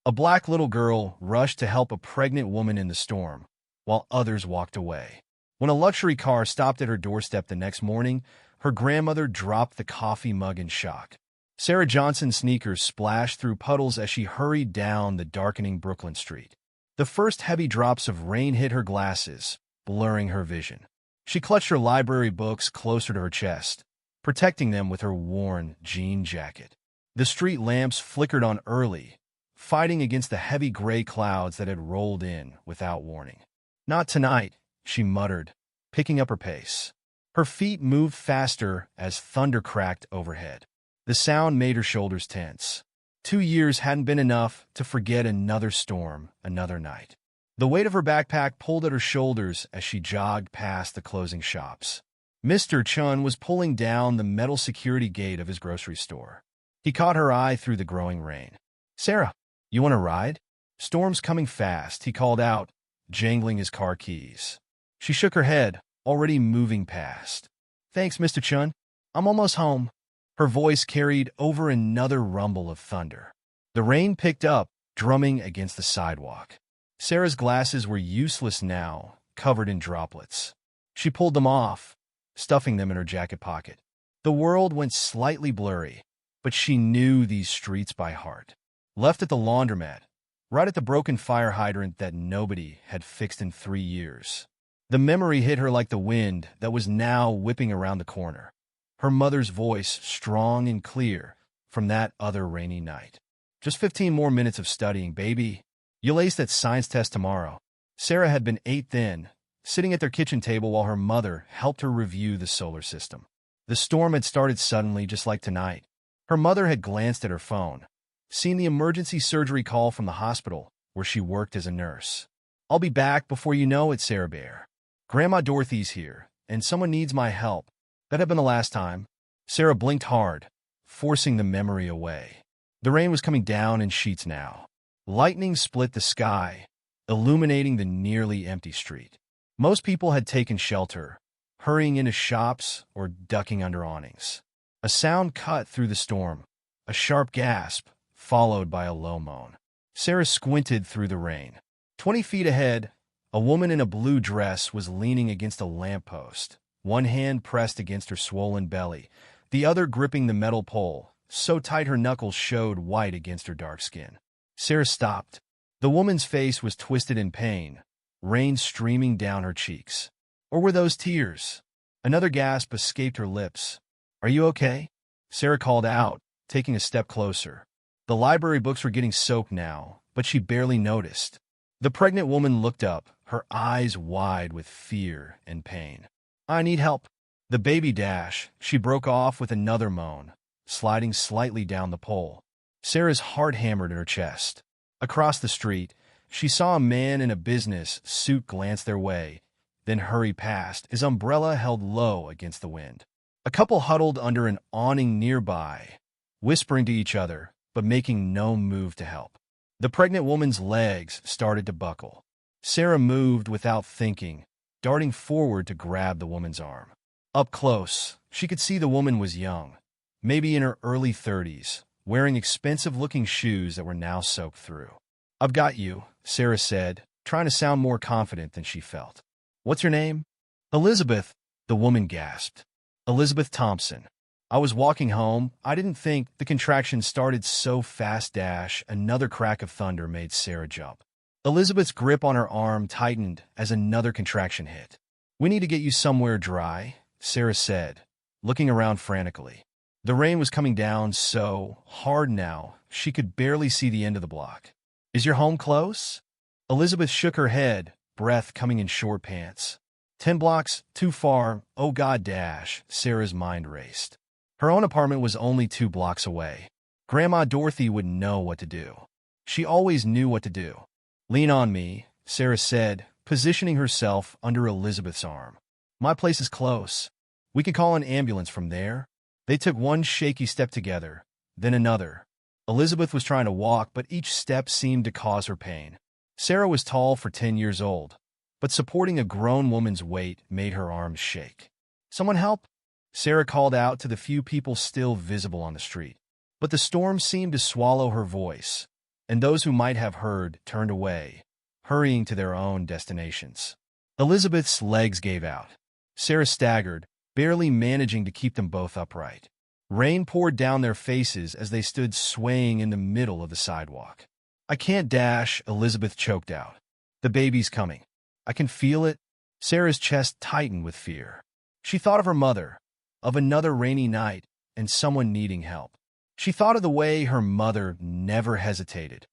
A black little girl rushed to help a pregnant woman in the storm, while others walked away. When a luxury car stopped at her doorstep the next morning, her grandmother dropped the coffee mug in shock. Sarah Johnson's sneakers splashed through puddles as she hurried down the darkening Brooklyn street. The first heavy drops of rain hit her glasses, blurring her vision. She clutched her library books closer to her chest, protecting them with her worn jean jacket. The street lamps flickered on early, fighting against the heavy gray clouds that had rolled in without warning. "Not tonight," she muttered, picking up her pace. Her feet moved faster as thunder cracked overhead. The sound made her shoulders tense. 2 years hadn't been enough to forget another storm, another night. The weight of her backpack pulled at her shoulders as she jogged past the closing shops. Mr. Chun was pulling down the metal security gate of his grocery store. He caught her eye through the growing rain. "Sarah, you want a ride?" "Storm's coming fast," he called out, jangling his car keys. She shook her head, already moving past. "Thanks, Mr. Chun. I'm almost home." Her voice carried over another rumble of thunder. The rain picked up, drumming against the sidewalk. Sarah's glasses were useless now, covered in droplets. She pulled them off, stuffing them in her jacket pocket. The world went slightly blurry, but she knew these streets by heart. Left at the laundromat, right at the broken fire hydrant that nobody had fixed in 3 years. The memory hit her like the wind that was now whipping around the corner. Her mother's voice, strong and clear, from that other rainy night. "Just 15 more minutes of studying, baby. You'll ace that science test tomorrow." Sarah had been 8 then, sitting at their kitchen table while her mother helped her review the solar system. The storm had started suddenly, just like tonight. Her mother had glanced at her phone, seen the emergency surgery call from the hospital where she worked as a nurse. "I'll be back before you know it, Sarah Bear. Grandma Dorothy's here, and someone needs my help." That had been the last time. Sarah blinked hard, forcing the memory away. The rain was coming down in sheets now. Lightning split the sky, illuminating the nearly empty street. Most people had taken shelter, hurrying into shops or ducking under awnings. A sound cut through the storm, a sharp gasp, followed by a low moan. Sarah squinted through the rain. 20 feet ahead, a woman in a blue dress was leaning against a lamppost, one hand pressed against her swollen belly, the other gripping the metal pole, so tight her knuckles showed white against her dark skin. Sarah stopped. The woman's face was twisted in pain, rain streaming down her cheeks. Or were those tears? Another gasp escaped her lips. "Are you okay?" Sarah called out, taking a step closer. The library books were getting soaked now, but she barely noticed. The pregnant woman looked up, her eyes wide with fear and pain. "I need help." The baby dash, she broke off with another moan, sliding slightly down the pole. Sarah's heart hammered in her chest. Across the street, she saw a man in a business suit glance their way, then hurry past, his umbrella held low against the wind. A couple huddled under an awning nearby, whispering to each other, but making no move to help. The pregnant woman's legs started to buckle. Sarah moved without thinking, darting forward to grab the woman's arm. Up close, she could see the woman was young, maybe in her early 30s, wearing expensive-looking shoes that were now soaked through. "I've got you," Sarah said, trying to sound more confident than she felt. "What's your name?" "Elizabeth," the woman gasped. "Elizabeth Thompson. I was walking home. I didn't think." The contraction started so fast. Another crack of thunder made Sarah jump. Elizabeth's grip on her arm tightened as another contraction hit. "We need to get you somewhere dry," Sarah said, looking around frantically. The rain was coming down so hard now, she could barely see the end of the block. "Is your home close?" Elizabeth shook her head, breath coming in short pants. 10 blocks, too far, oh God. Sarah's mind raced. Her own apartment was only 2 blocks away. Grandma Dorothy would know what to do. She always knew what to do. "Lean on me," Sarah said, positioning herself under Elizabeth's arm. "My place is close. We can call an ambulance from there." They took one shaky step together, then another. Elizabeth was trying to walk, but each step seemed to cause her pain. Sarah was tall for 10 years old, but supporting a grown woman's weight made her arms shake. "Someone help!" Sarah called out to the few people still visible on the street. But the storm seemed to swallow her voice, and those who might have heard turned away, hurrying to their own destinations. Elizabeth's legs gave out. Sarah staggered, barely managing to keep them both upright. Rain poured down their faces as they stood swaying in the middle of the sidewalk. "I can't dash," Elizabeth choked out. "The baby's coming. I can feel it." Sarah's chest tightened with fear. She thought of her mother, of another rainy night, and someone needing help. She thought of the way her mother never hesitated,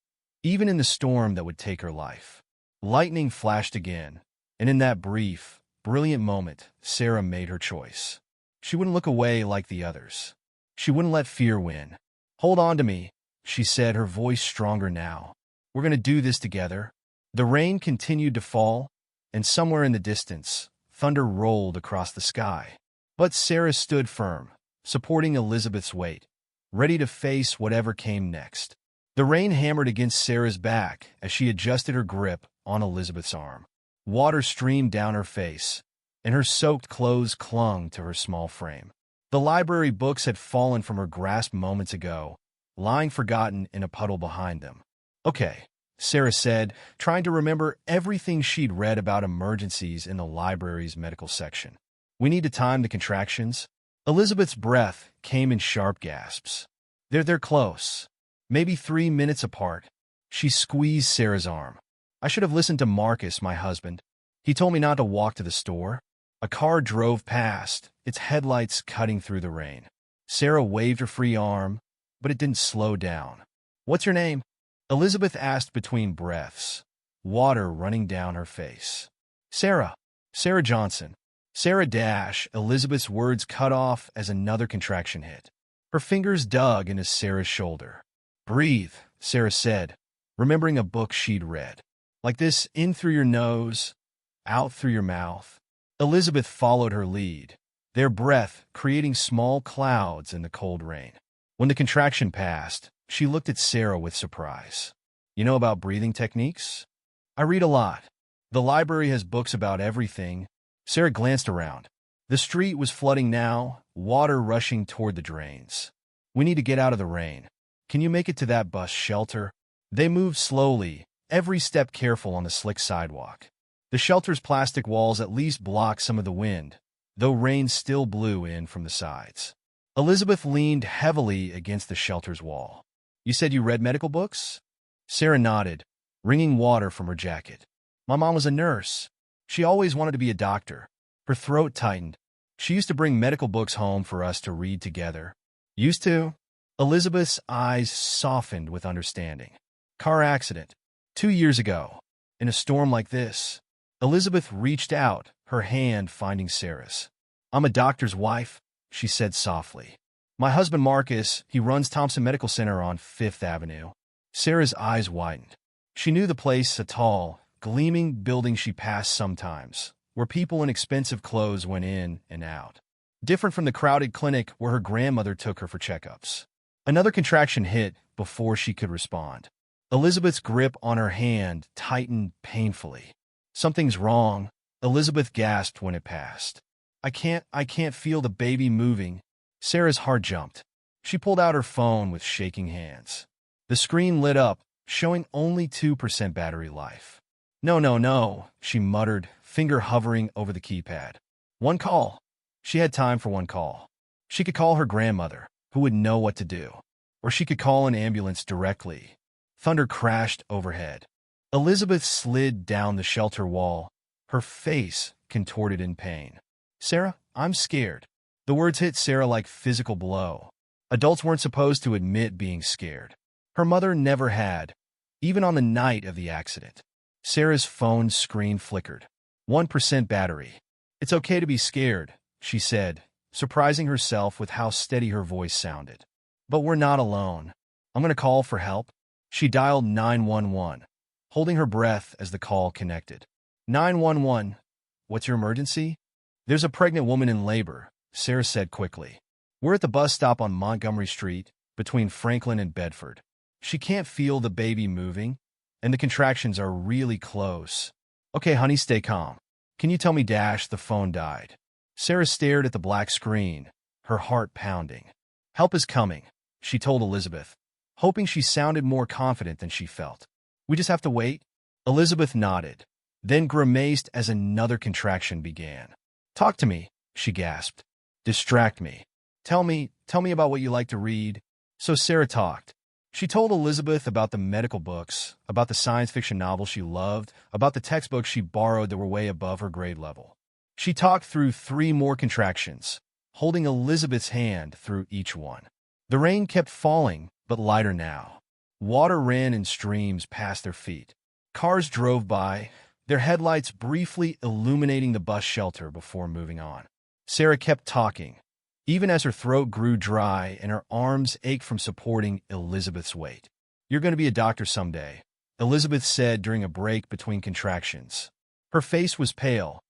even in the storm that would take her life. Lightning flashed again, and in that brief, brilliant moment, Sarah made her choice. She wouldn't look away like the others. She wouldn't let fear win. "Hold on to me," she said, her voice stronger now. "We're going to do this together." The rain continued to fall, and somewhere in the distance, thunder rolled across the sky. But Sarah stood firm, supporting Elizabeth's weight, ready to face whatever came next. The rain hammered against Sarah's back as she adjusted her grip on Elizabeth's arm. Water streamed down her face, and her soaked clothes clung to her small frame. The library books had fallen from her grasp moments ago, lying forgotten in a puddle behind them. "Okay," Sarah said, trying to remember everything she'd read about emergencies in the library's medical section. "We need to time the contractions." Elizabeth's breath came in sharp gasps. They're close. Maybe 3 minutes apart." She squeezed Sarah's arm. "I should have listened to Marcus, my husband. He told me not to walk to the store." A car drove past, its headlights cutting through the rain. Sarah waved her free arm, but it didn't slow down. "What's your name?" Elizabeth asked between breaths, water running down her face. "Sarah. Sarah Johnson." Sarah dash, Elizabeth's words cut off as another contraction hit. Her fingers dug into Sarah's shoulder. "Breathe," Sarah said, remembering a book she'd read. "Like this, in through your nose, out through your mouth." Elizabeth followed her lead, their breath creating small clouds in the cold rain. When the contraction passed, she looked at Sarah with surprise. "You know about breathing techniques?" "I read a lot. The library has books about everything." Sarah glanced around. The street was flooding now, water rushing toward the drains. "We need to get out of the rain. Can you make it to that bus shelter?" They moved slowly, every step careful on the slick sidewalk. The shelter's plastic walls at least blocked some of the wind, though rain still blew in from the sides. Elizabeth leaned heavily against the shelter's wall. "You said you read medical books?" Sarah nodded, wringing water from her jacket. "My mom was a nurse. She always wanted to be a doctor." Her throat tightened. "She used to bring medical books home for us to read together." "Used to?" Elizabeth's eyes softened with understanding. "Car accident. 2 years ago. In a storm like this." Elizabeth reached out, her hand finding Sarah's. "I'm a doctor's wife," she said softly. "My husband Marcus, he runs Thompson Medical Center on 5th Avenue. Sarah's eyes widened. She knew the place, a tall, gleaming building she passed sometimes, where people in expensive clothes went in and out. Different from the crowded clinic where her grandmother took her for checkups. Another contraction hit before she could respond. Elizabeth's grip on her hand tightened painfully. "Something's wrong," Elizabeth gasped when it passed. I can't feel the baby moving." Sarah's heart jumped. She pulled out her phone with shaking hands. The screen lit up, showing only 2% battery life. No, she muttered, finger hovering over the keypad. One call. She had time for one call. She could call her grandmother, who would know what to do. Or she could call an ambulance directly. Thunder crashed overhead. Elizabeth slid down the shelter wall, her face contorted in pain. "Sarah, I'm scared." The words hit Sarah like physical blow. Adults weren't supposed to admit being scared. Her mother never had, even on the night of the accident. Sarah's phone screen flickered. 1% battery. "It's okay to be scared," she said, surprising herself with how steady her voice sounded. "But we're not alone. I'm going to call for help." She dialed 911, holding her breath as the call connected. 911, what's your emergency?" "There's a pregnant woman in labor," Sarah said quickly. "We're at the bus stop on Montgomery Street, between Franklin and Bedford. She can't feel the baby moving, and the contractions are really close." "Okay, honey, stay calm. Can you tell me the phone died?" Sarah stared at the black screen, her heart pounding. "Help is coming," she told Elizabeth. hoping she sounded more confident than she felt. We just have to wait? Elizabeth nodded, then grimaced as another contraction began. Talk to me, she gasped. Distract me. Tell me about what you like to read. So Sarah talked. She told Elizabeth about the medical books, about the science fiction novels she loved, about the textbooks she borrowed that were way above her grade level. She talked through 3 more contractions, holding Elizabeth's hand through each one. The rain kept falling, but lighter now. Water ran in streams past their feet. Cars drove by, their headlights briefly illuminating the bus shelter before moving on. Sarah kept talking, even as her throat grew dry and her arms ached from supporting Elizabeth's weight. You're going to be a doctor someday, Elizabeth said during a break between contractions. Her face was pale,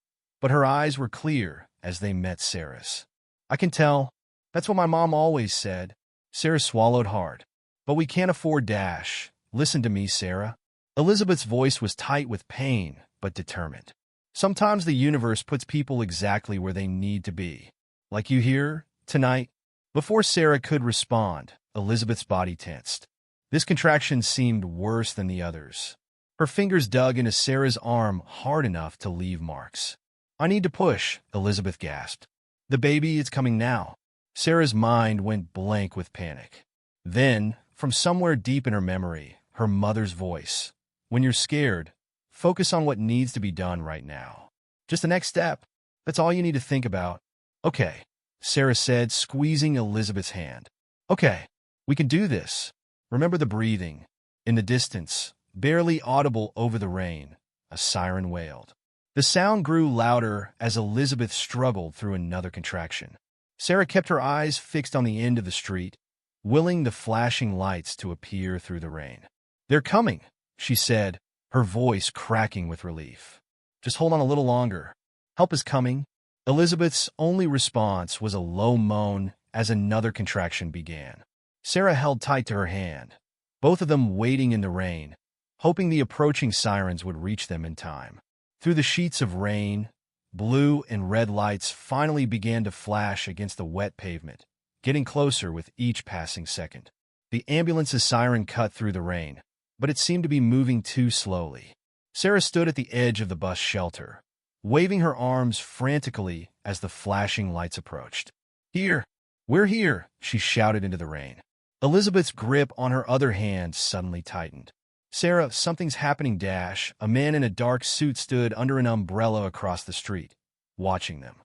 but her eyes were clear as they met Sarah's. I can tell. That's what my mom always said. Sarah swallowed hard. But we can't afford Dash. Listen to me, Sarah. Elizabeth's voice was tight with pain, but determined. Sometimes the universe puts people exactly where they need to be. Like you here, tonight. Before Sarah could respond, Elizabeth's body tensed. This contraction seemed worse than the others. Her fingers dug into Sarah's arm hard enough to leave marks. I need to push, Elizabeth gasped. The baby is coming now. Sarah's mind went blank with panic. Then, from somewhere deep in her memory, her mother's voice. When you're scared, focus on what needs to be done right now. Just the next step. That's all you need to think about. Okay, Sarah said, squeezing Elizabeth's hand. Okay, we can do this. Remember the breathing. In the distance, barely audible over the rain, a siren wailed. The sound grew louder as Elizabeth struggled through another contraction. Sarah kept her eyes fixed on the end of the street, willing the flashing lights to appear through the rain. They're coming, she said, her voice cracking with relief. Just hold on a little longer. Help is coming. Elizabeth's only response was a low moan as another contraction began. Sarah held tight to her hand, both of them waiting in the rain, hoping the approaching sirens would reach them in time. Through the sheets of rain, blue and red lights finally began to flash against the wet pavement, getting closer with each passing second. The ambulance's siren cut through the rain, but it seemed to be moving too slowly. Sarah stood at the edge of the bus shelter, waving her arms frantically as the flashing lights approached. Here! We're here! She shouted into the rain. Elizabeth's grip on her other hand suddenly tightened. Sarah, something's happening, Dash. A man in a dark suit stood under an umbrella across the street, watching them.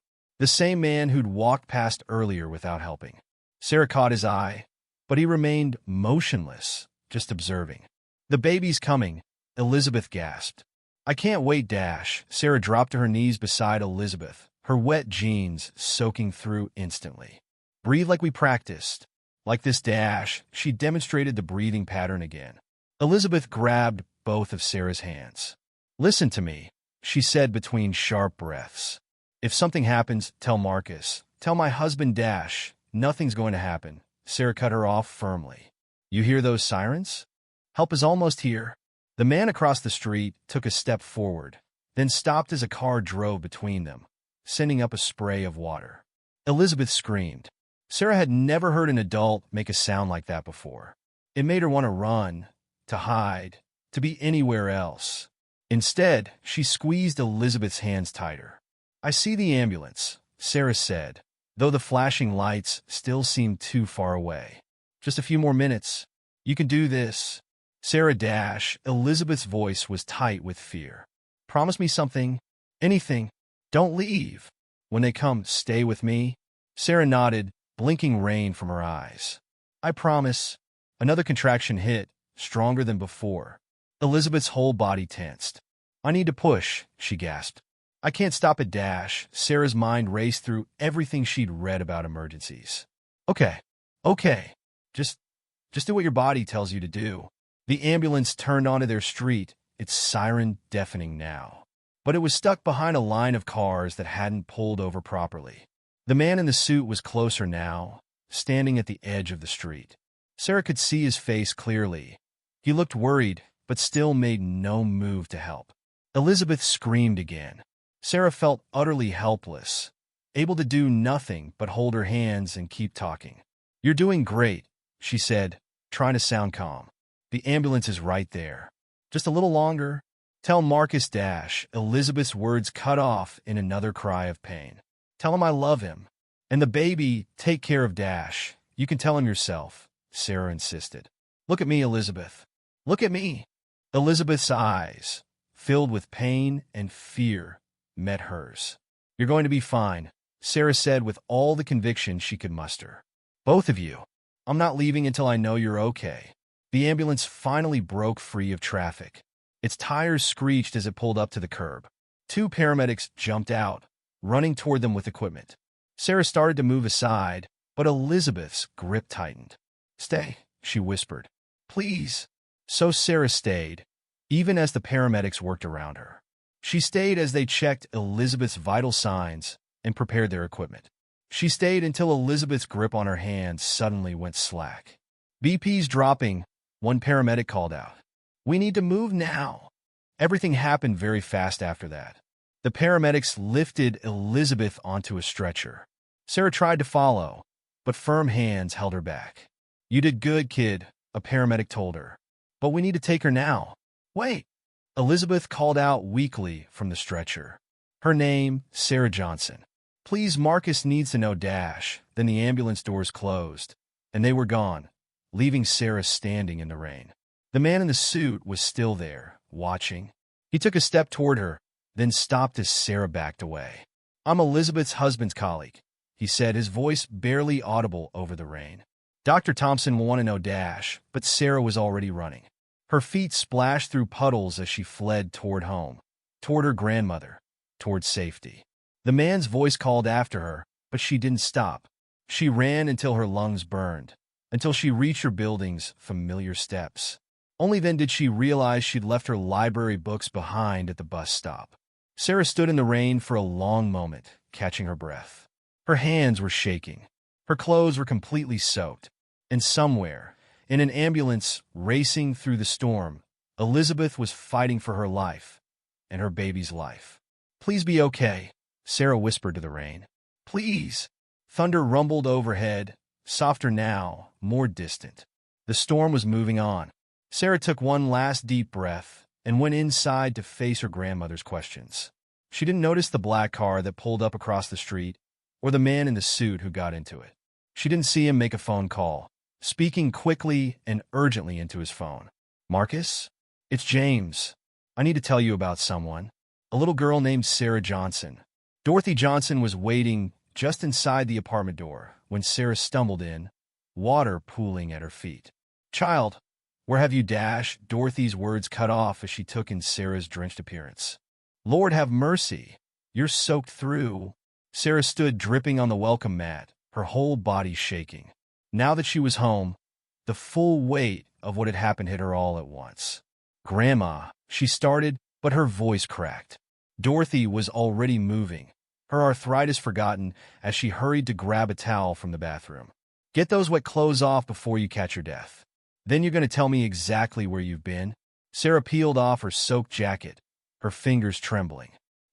The same man who'd walked past earlier without helping. Sarah caught his eye, but he remained motionless, just observing. The baby's coming, Elizabeth gasped. I can't wait, Dash. Sarah dropped to her knees beside Elizabeth, her wet jeans soaking through instantly. Breathe like we practiced. Like this, Dash. She demonstrated the breathing pattern again. Elizabeth grabbed both of Sarah's hands. Listen to me, she said between sharp breaths. If something happens, tell Marcus. Tell my husband, Dash. Nothing's going to happen. Sarah cut her off firmly. You hear those sirens? Help is almost here. The man across the street took a step forward, then stopped as a car drove between them, sending up a spray of water. Elizabeth screamed. Sarah had never heard an adult make a sound like that before. It made her want to run, to hide, to be anywhere else. Instead, she squeezed Elizabeth's hands tighter. I see the ambulance, Sarah said, though the flashing lights still seemed too far away. Just a few more minutes. You can do this. Sarah Dash, Elizabeth's voice was tight with fear. Promise me something. Anything. Don't leave. When they come, stay with me. Sarah nodded, blinking rain from her eyes. I promise. Another contraction hit, stronger than before. Elizabeth's whole body tensed. I need to push, she gasped. I can't stop at Dash. Sarah's mind raced through everything she'd read about emergencies. Okay. Just do what your body tells you to do. The ambulance turned onto their street, its siren deafening now. But it was stuck behind a line of cars that hadn't pulled over properly. The man in the suit was closer now, standing at the edge of the street. Sarah could see his face clearly. He looked worried, but still made no move to help. Elizabeth screamed again. Sarah felt utterly helpless, able to do nothing but hold her hands and keep talking. You're doing great, she said, trying to sound calm. The ambulance is right there. Just a little longer. Tell Marcus Dash. Elizabeth's words cut off in another cry of pain. Tell him I love him. And the baby, take care of Dash. You can tell him yourself, Sarah insisted. Look at me, Elizabeth. Look at me. Elizabeth's eyes, filled with pain and fear, met hers. You're going to be fine, Sarah said with all the conviction she could muster. Both of you. I'm not leaving until I know you're okay. The ambulance finally broke free of traffic. Its tires screeched as it pulled up to the curb. Two paramedics jumped out, running toward them with equipment. Sarah started to move aside, but Elizabeth's grip tightened. Stay, she whispered. Please. So Sarah stayed, even as the paramedics worked around her. She stayed as they checked Elizabeth's vital signs and prepared their equipment. She stayed until Elizabeth's grip on her hand suddenly went slack. BP's dropping, one paramedic called out. We need to move now. Everything happened very fast after that. The paramedics lifted Elizabeth onto a stretcher. Sarah tried to follow, but firm hands held her back. You did good, kid, a paramedic told her. But we need to take her now. Wait. Elizabeth called out weakly from the stretcher. Her name, Sarah Johnson. Please, Marcus needs to know Dash. Then the ambulance doors closed, and they were gone, leaving Sarah standing in the rain. The man in the suit was still there, watching. He took a step toward her, then stopped as Sarah backed away. I'm Elizabeth's husband's colleague, he said, his voice barely audible over the rain. Dr. Thompson will want to know Dash, but Sarah was already running. Her feet splashed through puddles as she fled toward home, toward her grandmother, toward safety. The man's voice called after her, but she didn't stop. She ran until her lungs burned, until she reached her building's familiar steps. Only then did she realize she'd left her library books behind at the bus stop. Sarah stood in the rain for a long moment, catching her breath. Her hands were shaking. Her clothes were completely soaked. And somewhere, in an ambulance racing through the storm, Elizabeth was fighting for her life and her baby's life. Please be okay, Sarah whispered to the rain. Please. Thunder rumbled overhead, softer now, more distant. The storm was moving on. Sarah took one last deep breath and went inside to face her grandmother's questions. She didn't notice the black car that pulled up across the street or the man in the suit who got into it. She didn't see him make a phone call, speaking quickly and urgently into his phone. Marcus? It's James. I need to tell you about someone. A little girl named Sarah Johnson. Dorothy Johnson was waiting just inside the apartment door when Sarah stumbled in, water pooling at her feet. Child, where have you Dash? Dorothy's words cut off as she took in Sarah's drenched appearance. Lord have mercy. You're soaked through. Sarah stood dripping on the welcome mat, her whole body shaking. Now that she was home, the full weight of what had happened hit her all at once. Grandma, she started, but her voice cracked. Dorothy was already moving, her arthritis forgotten as she hurried to grab a towel from the bathroom. Get those wet clothes off before you catch your death. Then you're going to tell me exactly where you've been. Sarah peeled off her soaked jacket, her fingers trembling.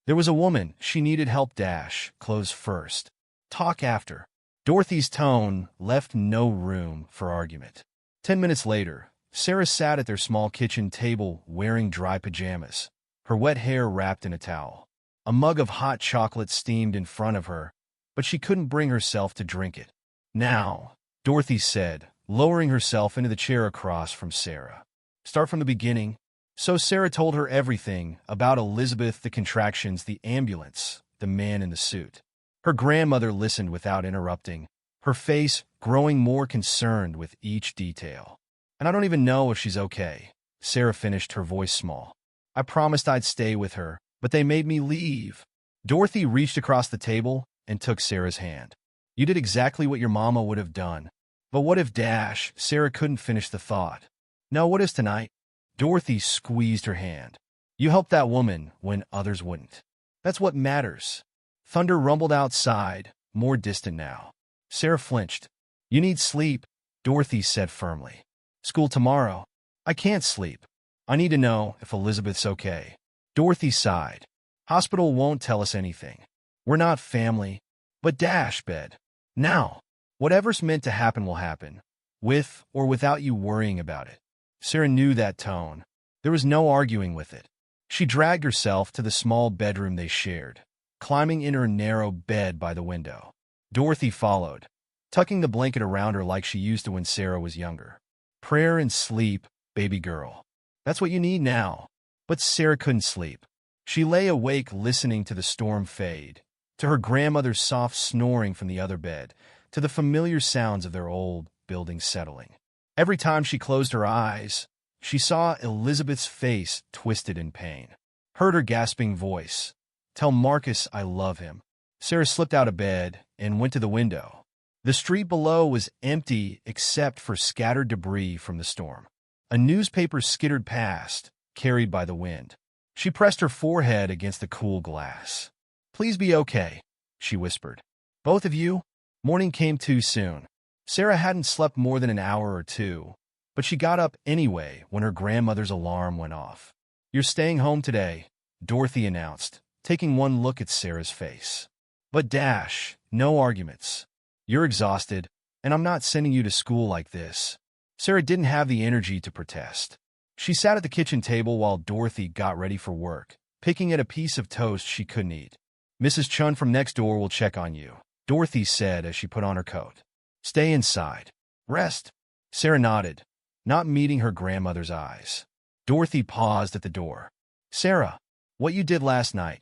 There was a woman. She needed help. Dash, clothes first. Talk after. Dorothy's tone left no room for argument. 10 minutes later, Sarah sat at their small kitchen table wearing dry pajamas, her wet hair wrapped in a towel. A mug of hot chocolate steamed in front of her, but she couldn't bring herself to drink it. Now, Dorothy said, lowering herself into the chair across from Sarah. Start from the beginning. So Sarah told her everything about Elizabeth, the contractions, the ambulance, the man in the suit. Her grandmother listened without interrupting, her face growing more concerned with each detail. And I don't even know if she's okay, Sarah finished, her voice small. I promised I'd stay with her, but they made me leave. Dorothy reached across the table and took Sarah's hand. You did exactly what your mama would have done. But what if Dash? Sarah couldn't finish the thought. No, what is tonight? Dorothy squeezed her hand. You helped that woman when others wouldn't. That's what matters. Thunder rumbled outside, more distant now. Sarah flinched. You need sleep, Dorothy said firmly. School tomorrow. I can't sleep. I need to know if Elizabeth's okay. Dorothy sighed. Hospital won't tell us anything. We're not family. But Dash, bed. Now. Whatever's meant to happen will happen. with or without you worrying about it. Sarah knew that tone. There was no arguing with it. She dragged herself to the small bedroom they shared, climbing in her narrow bed by the window. Dorothy followed, tucking the blanket around her like she used to when Sarah was younger. Prayer and sleep, baby girl. That's what you need now. But Sarah couldn't sleep. She lay awake listening to the storm fade, to her grandmother's soft snoring from the other bed, to the familiar sounds of their old building settling. Every time she closed her eyes, she saw Elizabeth's face twisted in pain, heard her gasping voice, "Tell Marcus I love him." Sarah slipped out of bed and went to the window. The street below was empty except for scattered debris from the storm. A newspaper skittered past, carried by the wind. She pressed her forehead against the cool glass. "Please be okay," she whispered. "Both of you?" Morning came too soon. Sarah hadn't slept more than an hour or two, but she got up anyway when her grandmother's alarm went off. "You're staying home today," Dorothy announced, taking one look at Sarah's face. "But Dash, no arguments. You're exhausted, and I'm not sending you to school like this." Sarah didn't have the energy to protest. She sat at the kitchen table while Dorothy got ready for work, picking at a piece of toast she couldn't eat. "Mrs. Chun from next door will check on you," Dorothy said as she put on her coat. "Stay inside. Rest." Sarah nodded, not meeting her grandmother's eyes. Dorothy paused at the door. "Sarah, what you did last night,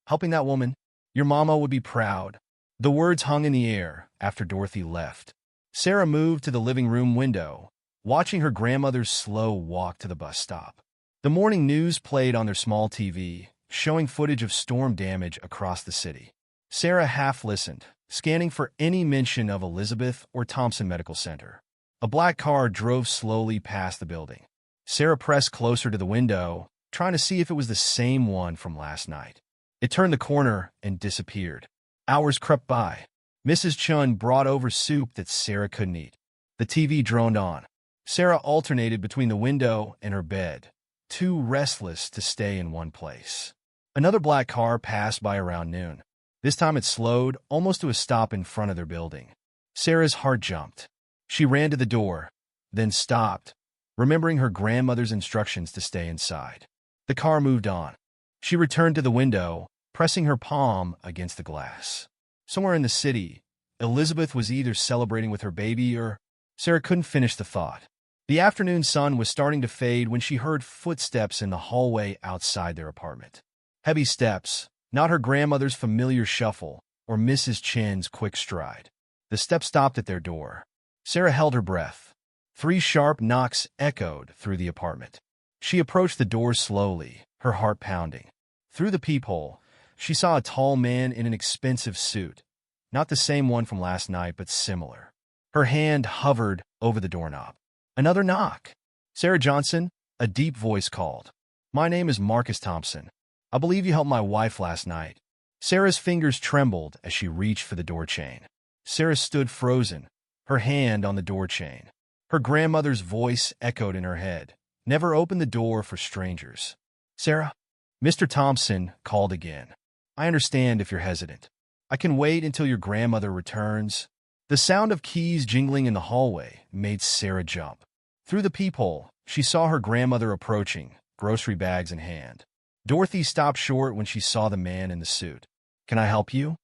helping that woman, your mama would be proud." The words hung in the air after Dorothy left. Sarah moved to the living room window, watching her grandmother's slow walk to the bus stop. The morning news played on their small TV, showing footage of storm damage across the city. Sarah half listened, scanning for any mention of Elizabeth or Thompson Medical Center. A black car drove slowly past the building. Sarah pressed closer to the window, trying to see if it was the same one from last night. It turned the corner and disappeared. Hours crept by. Mrs. Chun brought over soup that Sarah couldn't eat. The TV droned on. Sarah alternated between the window and her bed, too restless to stay in one place. Another black car passed by around noon. This time it slowed, almost to a stop in front of their building. Sarah's heart jumped. She ran to the door, then stopped, remembering her grandmother's instructions to stay inside. The car moved on. She returned to the window, pressing her palm against the glass. Somewhere in the city, Elizabeth was either celebrating with her baby or... Sarah couldn't finish the thought. The afternoon sun was starting to fade when she heard footsteps in the hallway outside their apartment. Heavy steps, not her grandmother's familiar shuffle or Mrs. Chen's quick stride. The steps stopped at their door. Sarah held her breath. 3 sharp knocks echoed through the apartment. She approached the door slowly, her heart pounding. Through the peephole, she saw a tall man in an expensive suit. Not the same one from last night, but similar. Her hand hovered over the doorknob. Another knock. "Sarah Johnson," a deep voice called. "My name is Marcus Thompson. I believe you helped my wife last night." Sarah's fingers trembled as she reached for the door chain. Sarah stood frozen, her hand on the door chain. Her grandmother's voice echoed in her head. "Never open the door for strangers." "Sarah?" Mr. Thompson called again. "I understand if you're hesitant. I can wait until your grandmother returns." The sound of keys jingling in the hallway made Sarah jump. Through the peephole, she saw her grandmother approaching, grocery bags in hand. Dorothy stopped short when she saw the man in the suit. "Can I help you?"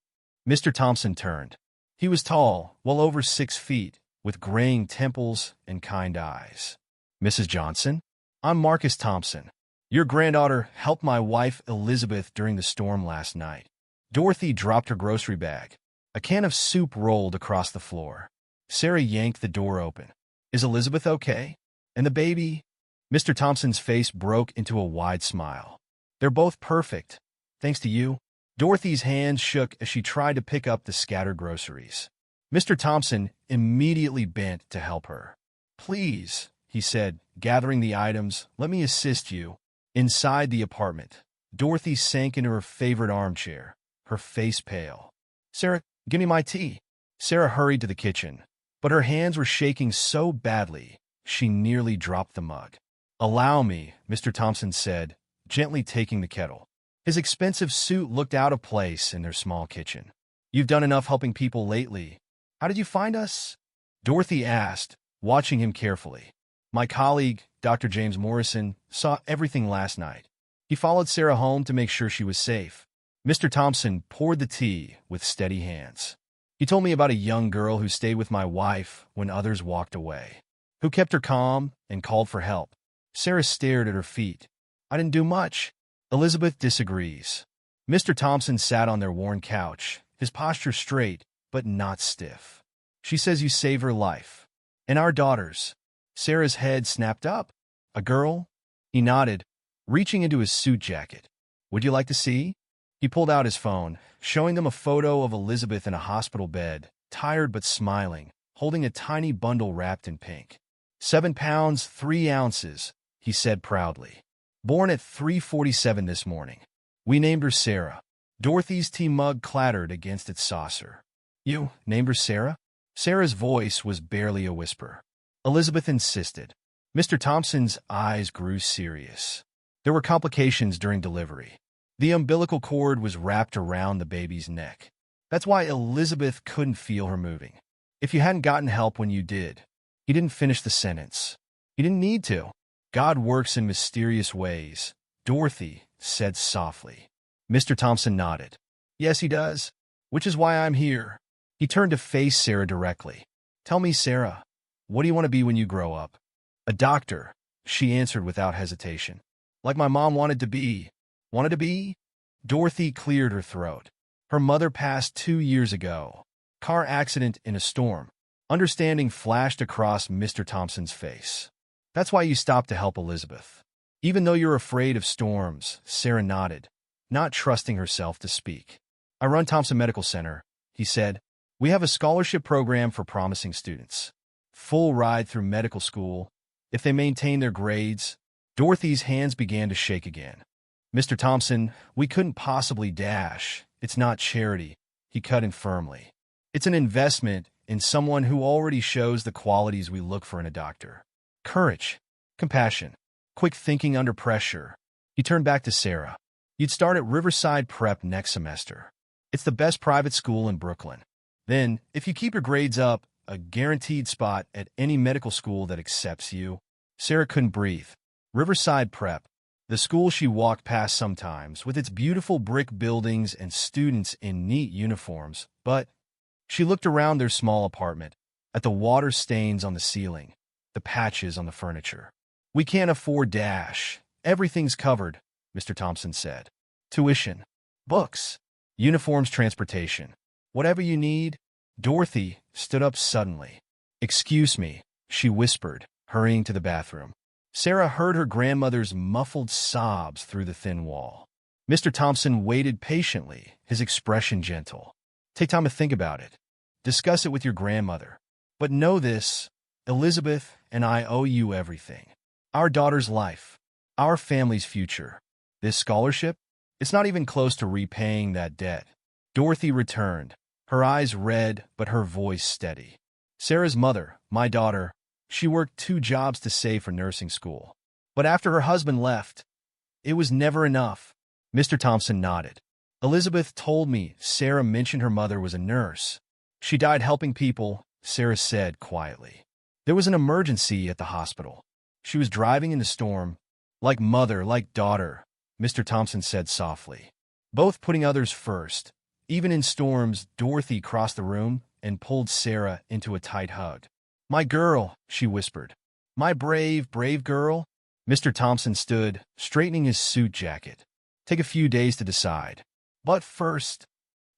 Mr. Thompson turned. He was tall, well over 6 feet, with graying temples and kind eyes. "Mrs. Johnson? I'm Marcus Thompson. Your granddaughter helped my wife Elizabeth during the storm last night." Dorothy dropped her grocery bag. A can of soup rolled across the floor. Sarah yanked the door open. "Is Elizabeth okay? And the baby?" Mr. Thompson's face broke into a wide smile. "They're both perfect, thanks to you." Dorothy's hands shook as she tried to pick up the scattered groceries. Mr. Thompson immediately bent to help her. "Please," he said, gathering the items, "let me assist you." Inside the apartment, Dorothy sank into her favorite armchair, her face pale. "Sarah, give me my tea." Sarah hurried to the kitchen, but her hands were shaking so badly she nearly dropped the mug. "Allow me," Mr. Thompson said, gently taking the kettle. His expensive suit looked out of place in their small kitchen. "You've done enough helping people lately. How did you find us?" Dorothy asked, watching him carefully. My colleague, Dr. James Morrison, saw everything last night. He followed Sarah home to make sure she was safe. Mr. Thompson poured the tea with steady hands. He told me about a young girl who stayed with my wife when others walked away, who kept her calm and called for help. Sarah stared at her feet. I didn't do much. Elizabeth disagrees. Mr. Thompson sat on their worn couch, his posture straight, but not stiff. She says you saved her life. And our daughters. Sarah's head snapped up. A girl? He nodded, reaching into his suit jacket. Would you like to see? He pulled out his phone, showing them a photo of Elizabeth in a hospital bed, tired but smiling, holding a tiny bundle wrapped in pink. 7 pounds, 3 ounces, he said proudly. Born at 3:47 this morning. We named her Sarah. Dorothy's tea mug clattered against its saucer. You named her Sarah? Sarah's voice was barely a whisper. Elizabeth insisted. Mr. Thompson's eyes grew serious. There were complications during delivery. The umbilical cord was wrapped around the baby's neck. That's why Elizabeth couldn't feel her moving. If you hadn't gotten help when you did. He didn't finish the sentence. He didn't need to. God works in mysterious ways, Dorothy said softly. Mr. Thompson nodded. Yes, he does. Which is why I'm here. He turned to face Sarah directly. Tell me, Sarah, what do you want to be when you grow up? A doctor, she answered without hesitation. Like my mom wanted to be. Wanted to be? Dorothy cleared her throat. Her mother passed 2 years ago. Car accident in a storm. Understanding flashed across Mr. Thompson's face. That's why you stopped to help Elizabeth. Even though you're afraid of storms, Sarah nodded, not trusting herself to speak. I run Thompson Medical Center, he said. We have a scholarship program for promising students. Full ride through medical school. If they maintain their grades. Dorothy's hands began to shake again. Mr. Thompson, we couldn't possibly dash. It's not charity, he cut in firmly. It's an investment in someone who already shows the qualities we look for in a doctor. Courage, compassion, quick thinking under pressure. He turned back to Sarah. You'd start at Riverside Prep next semester. It's the best private school in Brooklyn. Then, if you keep your grades up, a guaranteed spot at any medical school that accepts you. Sarah couldn't breathe. Riverside Prep, the school she walked past sometimes, with its beautiful brick buildings and students in neat uniforms, but she looked around their small apartment, at the water stains on the ceiling, the patches on the furniture. We can't afford dash. Everything's covered, Mr. Thompson said. Tuition, books, uniforms, transportation. Whatever you need. Dorothy stood up suddenly. Excuse me, she whispered, hurrying to the bathroom. Sarah heard her grandmother's muffled sobs through the thin wall. Mr. Thompson waited patiently, his expression gentle. Take time to think about it. Discuss it with your grandmother. But know this, Elizabeth and I owe you everything. Our daughter's life. Our family's future. This scholarship? It's not even close to repaying that debt. Dorothy returned, her eyes red but her voice steady. Sarah's mother, my daughter, she worked 2 jobs to save for nursing school. But after her husband left, it was never enough. Mr. Thompson nodded. Elizabeth told me Sarah mentioned her mother was a nurse. She died helping people, Sarah said quietly. There was an emergency at the hospital. She was driving in the storm. Like mother, like daughter, Mr. Thompson said softly. Both putting others first. Even in storms, Dorothy crossed the room and pulled Sarah into a tight hug. My girl, she whispered. My brave, brave girl. Mr. Thompson stood, straightening his suit jacket. Take a few days to decide. But first,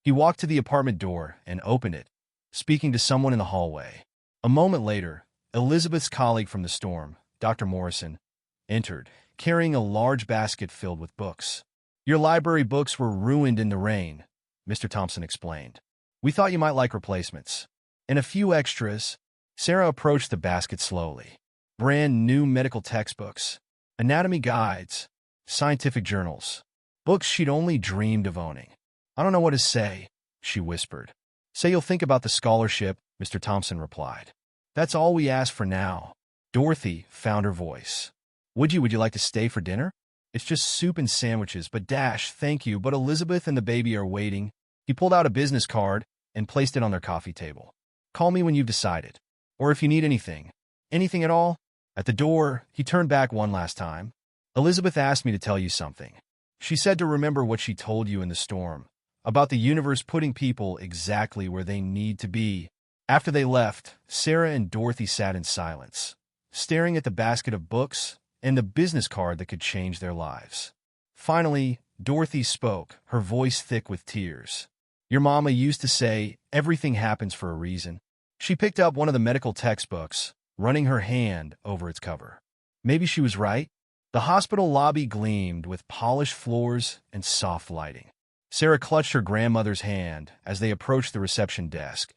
he walked to the apartment door and opened it, speaking to someone in the hallway. A moment later, Elizabeth's colleague from the storm, Dr. Morrison, entered, carrying a large basket filled with books. Your library books were ruined in the rain, Mr. Thompson explained. We thought you might like replacements. And a few extras. Sarah approached the basket slowly. Brand new medical textbooks, anatomy guides, scientific journals, books she'd only dreamed of owning. I don't know what to say, she whispered. Say you'll think about the scholarship, Mr. Thompson replied. That's all we ask for now. Dorothy found her voice. Would you like to stay for dinner? It's just soup and sandwiches, but dash, thank you, but Elizabeth and the baby are waiting. He pulled out a business card and placed it on their coffee table. Call me when you've decided. Or if you need anything. Anything at all? At the door, he turned back one last time. Elizabeth asked me to tell you something. She said to remember what she told you in the storm, about the universe putting people exactly where they need to be. After they left, Sarah and Dorothy sat in silence, staring at the basket of books and the business card that could change their lives. Finally, Dorothy spoke, her voice thick with tears. Your mama used to say, everything happens for a reason. She picked up one of the medical textbooks, running her hand over its cover. Maybe she was right. The hospital lobby gleamed with polished floors and soft lighting. Sarah clutched her grandmother's hand as they approached the reception desk,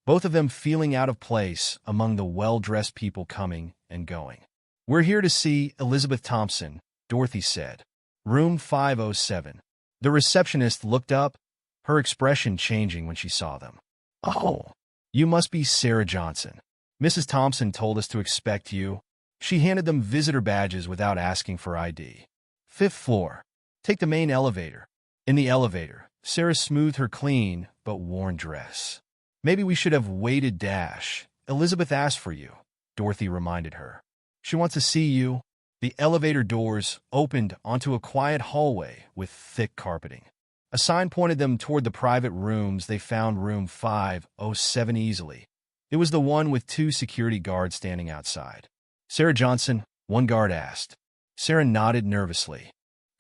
both of them feeling out of place among the well-dressed people coming and going. We're here to see Elizabeth Thompson, Dorothy said. Room 507. The receptionist looked up, her expression changing when she saw them. Oh, you must be Sarah Johnson. Mrs. Thompson told us to expect you. She handed them visitor badges without asking for ID. 5th floor. Take the main elevator. In the elevator, Sarah smoothed her clean but worn dress. Maybe we should have waited. Elizabeth asked for you, Dorothy reminded her. She wants to see you. The elevator doors opened onto a quiet hallway with thick carpeting. A sign pointed them toward the private rooms. They found room 507 easily. It was the one with 2 security guards standing outside. Sarah Johnson, one guard asked. Sarah nodded nervously.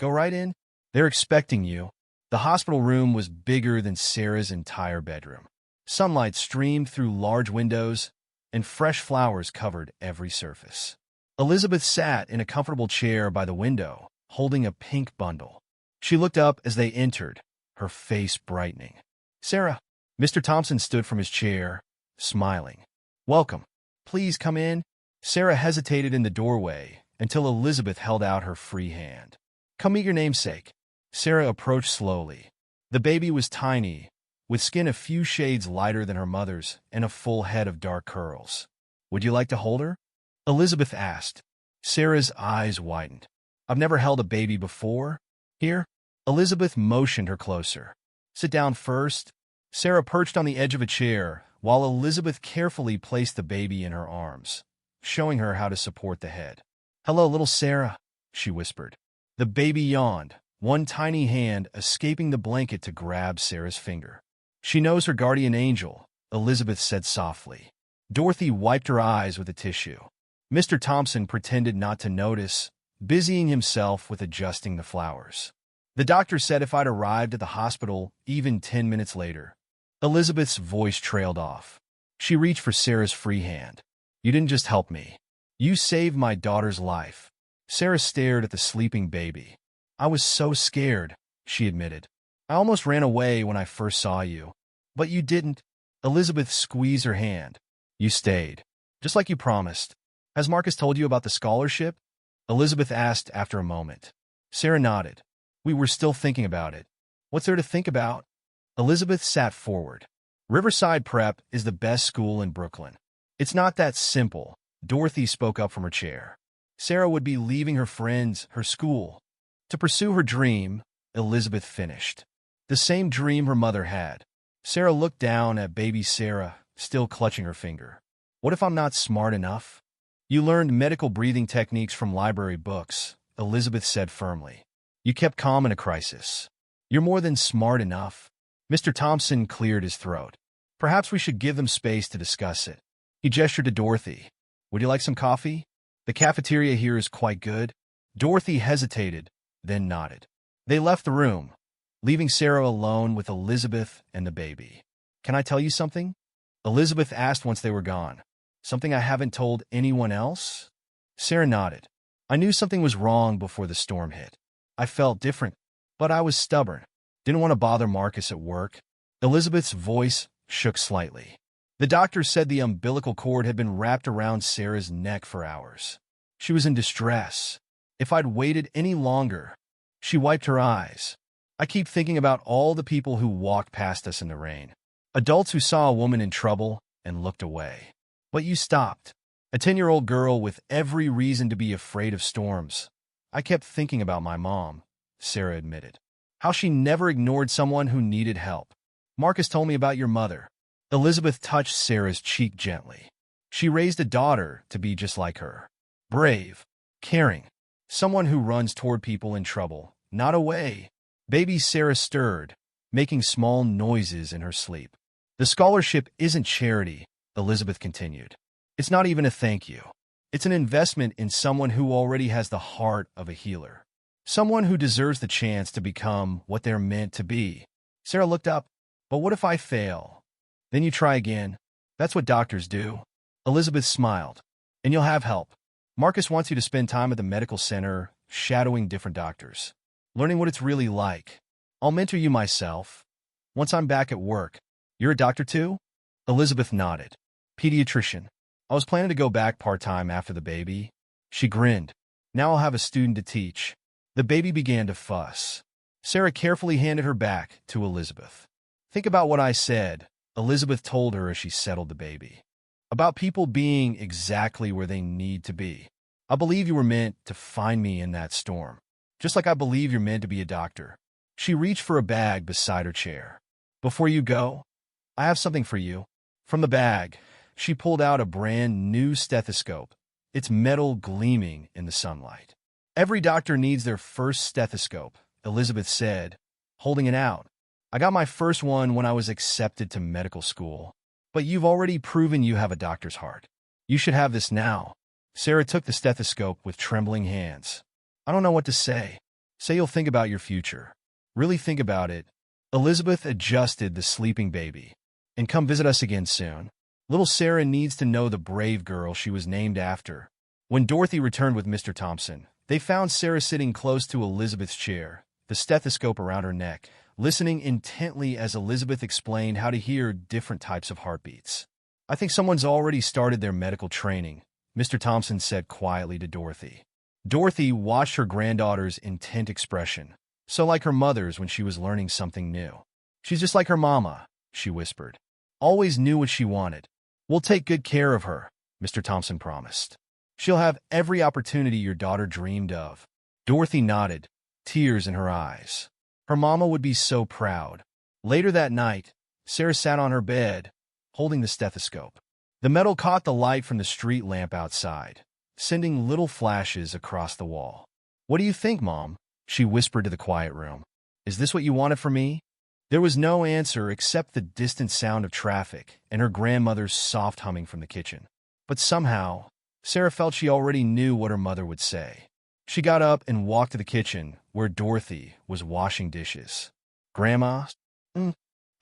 Go right in. They're expecting you. The hospital room was bigger than Sarah's entire bedroom. Sunlight streamed through large windows, and fresh flowers covered every surface. Elizabeth sat in a comfortable chair by the window, holding a pink bundle. She looked up as they entered, her face brightening. Sarah. Mr. Thompson stood from his chair, smiling. Welcome. Please come in. Sarah hesitated in the doorway until Elizabeth held out her free hand. Come meet your namesake. Sarah approached slowly. The baby was tiny, with skin a few shades lighter than her mother's and a full head of dark curls. Would you like to hold her? Elizabeth asked. Sarah's eyes widened. I've never held a baby before. Here? Elizabeth motioned her closer. Sit down first. Sarah perched on the edge of a chair, while Elizabeth carefully placed the baby in her arms, showing her how to support the head. Hello, little Sarah, she whispered. The baby yawned, one tiny hand escaping the blanket to grab Sarah's finger. She knows her guardian angel, Elizabeth said softly. Dorothy wiped her eyes with a tissue. Mr. Thompson pretended not to notice, busying himself with adjusting the flowers. The doctor said if I'd arrived at the hospital even 10 minutes later. Elizabeth's voice trailed off. She reached for Sarah's free hand. You didn't just help me. You saved my daughter's life. Sarah stared at the sleeping baby. I was so scared, she admitted. I almost ran away when I first saw you. But you didn't. Elizabeth squeezed her hand. You stayed. Just like you promised. Has Marcus told you about the scholarship? Elizabeth asked after a moment. Sarah nodded. We were still thinking about it. What's there to think about? Elizabeth sat forward. Riverside Prep is the best school in Brooklyn. It's not that simple, Dorothy spoke up from her chair. Sarah would be leaving her friends, her school, to pursue her dream, Elizabeth finished. The same dream her mother had. Sarah looked down at baby Sarah, still clutching her finger. What if I'm not smart enough? You learned medical breathing techniques from library books, Elizabeth said firmly. You kept calm in a crisis. You're more than smart enough. Mr. Thompson cleared his throat. Perhaps we should give them space to discuss it. He gestured to Dorothy. Would you like some coffee? The cafeteria here is quite good. Dorothy hesitated, then nodded. They left the room, leaving Sarah alone with Elizabeth and the baby. Can I tell you something? Elizabeth asked once they were gone. Something I haven't told anyone else? Sarah nodded. I knew something was wrong before the storm hit. I felt different, but I was stubborn. Didn't want to bother Marcus at work. Elizabeth's voice shook slightly. The doctor said the umbilical cord had been wrapped around Sarah's neck for hours. She was in distress. If I'd waited any longer, she wiped her eyes. I keep thinking about all the people who walked past us in the rain. Adults who saw a woman in trouble and looked away. But you stopped. A 10-year-old girl with every reason to be afraid of storms. I kept thinking about my mom, Sarah admitted. How she never ignored someone who needed help. Marcus told me about your mother. Elizabeth touched Sarah's cheek gently. She raised a daughter to be just like her. Brave, caring, someone who runs toward people in trouble, not away. Baby Sarah stirred, making small noises in her sleep. The scholarship isn't charity, Elizabeth continued. It's not even a thank you. It's an investment in someone who already has the heart of a healer. Someone who deserves the chance to become what they're meant to be. Sarah looked up. But what if I fail? Then you try again. That's what doctors do. Elizabeth smiled. And you'll have help. Marcus wants you to spend time at the medical center, shadowing different doctors, learning what it's really like. I'll mentor you myself. Once I'm back at work. You're a doctor too? Elizabeth nodded. Pediatrician. I was planning to go back part-time after the baby. She grinned. Now I'll have a student to teach. The baby began to fuss. Sarah carefully handed her back to Elizabeth. Think about what I said, Elizabeth told her as she settled the baby. About people being exactly where they need to be. I believe you were meant to find me in that storm. Just like I believe you're meant to be a doctor. She reached for a bag beside her chair. Before you go, I have something for you. From the bag, she pulled out a brand new stethoscope, its metal gleaming in the sunlight. Every doctor needs their first stethoscope, Elizabeth said, holding it out. I got my first one when I was accepted to medical school. But you've already proven you have a doctor's heart. You should have this now. Sarah took the stethoscope with trembling hands. I don't know what to say. Say you'll think about your future. Really think about it. Elizabeth adjusted the sleeping baby. And come visit us again soon. Little Sarah needs to know the brave girl she was named after. When Dorothy returned with Mr. Thompson, they found Sarah sitting close to Elizabeth's chair, the stethoscope around her neck, listening intently as Elizabeth explained how to hear different types of heartbeats. I think someone's already started their medical training, Mr. Thompson said quietly to Dorothy. Dorothy watched her granddaughter's intent expression, so like her mother's when she was learning something new. She's just like her mama, she whispered. Always knew what she wanted. We'll take good care of her, Mr. Thompson promised. She'll have every opportunity your daughter dreamed of. Dorothy nodded, tears in her eyes. Her mama would be so proud. Later that night, Sarah sat on her bed, holding the stethoscope. The metal caught the light from the street lamp outside, sending little flashes across the wall. What do you think, Mom? She whispered to the quiet room. Is this what you wanted from me? There was no answer except the distant sound of traffic and her grandmother's soft humming from the kitchen. But somehow, Sarah felt she already knew what her mother would say. She got up and walked to the kitchen, where Dorothy was washing dishes. Grandma?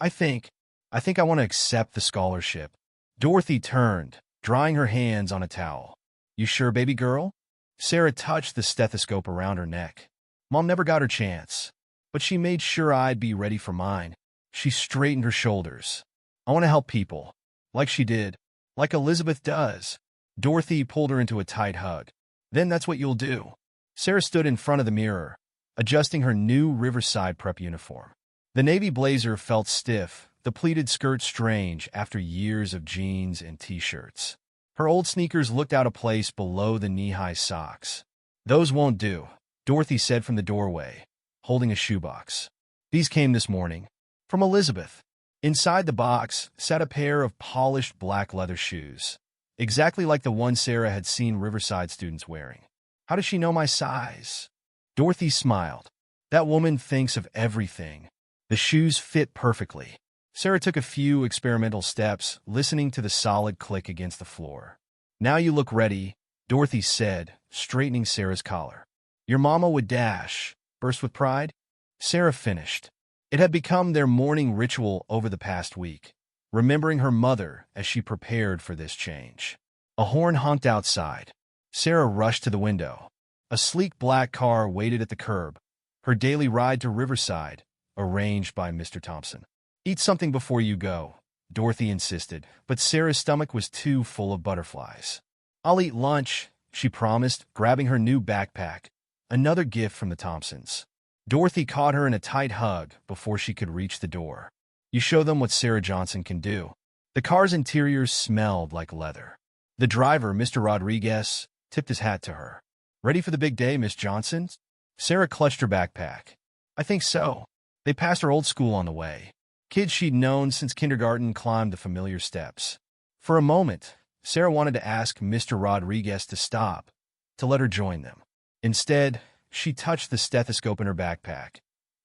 I think I want to accept the scholarship. Dorothy turned, drying her hands on a towel. You sure, baby girl? Sarah touched the stethoscope around her neck. Mom never got her chance, but she made sure I'd be ready for mine. She straightened her shoulders. I want to help people, like she did, like Elizabeth does. Dorothy pulled her into a tight hug. Then that's what you'll do. Sarah stood in front of the mirror, adjusting her new Riverside prep uniform. The navy blazer felt stiff, the pleated skirt strange after years of jeans and t-shirts. Her old sneakers looked out of place below the knee-high socks. Those won't do, Dorothy said from the doorway, holding a shoebox. These came this morning. From Elizabeth. Inside the box sat a pair of polished black leather shoes, exactly like the one Sarah had seen Riverside students wearing. How does she know my size? Dorothy smiled. That woman thinks of everything. The shoes fit perfectly. Sarah took a few experimental steps, listening to the solid click against the floor. Now you look ready, Dorothy said, straightening Sarah's collar. Your mama would dash, burst with pride. Sarah finished. It had become their morning ritual over the past week, remembering her mother as she prepared for this change. A horn honked outside. Sarah rushed to the window. A sleek black car waited at the curb, her daily ride to Riverside, arranged by Mr. Thompson. Eat something before you go, Dorothy insisted, but Sarah's stomach was too full of butterflies. I'll eat lunch, she promised, grabbing her new backpack, another gift from the Thompsons. Dorothy caught her in a tight hug before she could reach the door. You show them what Sarah Johnson can do. The car's interior smelled like leather. The driver, Mr. Rodriguez, tipped his hat to her. Ready for the big day, Miss Johnson? Sarah clutched her backpack. I think so. They passed her old school on the way. Kids she'd known since kindergarten climbed the familiar steps. For a moment, Sarah wanted to ask Mr. Rodriguez to stop, to let her join them. Instead, she touched the stethoscope in her backpack,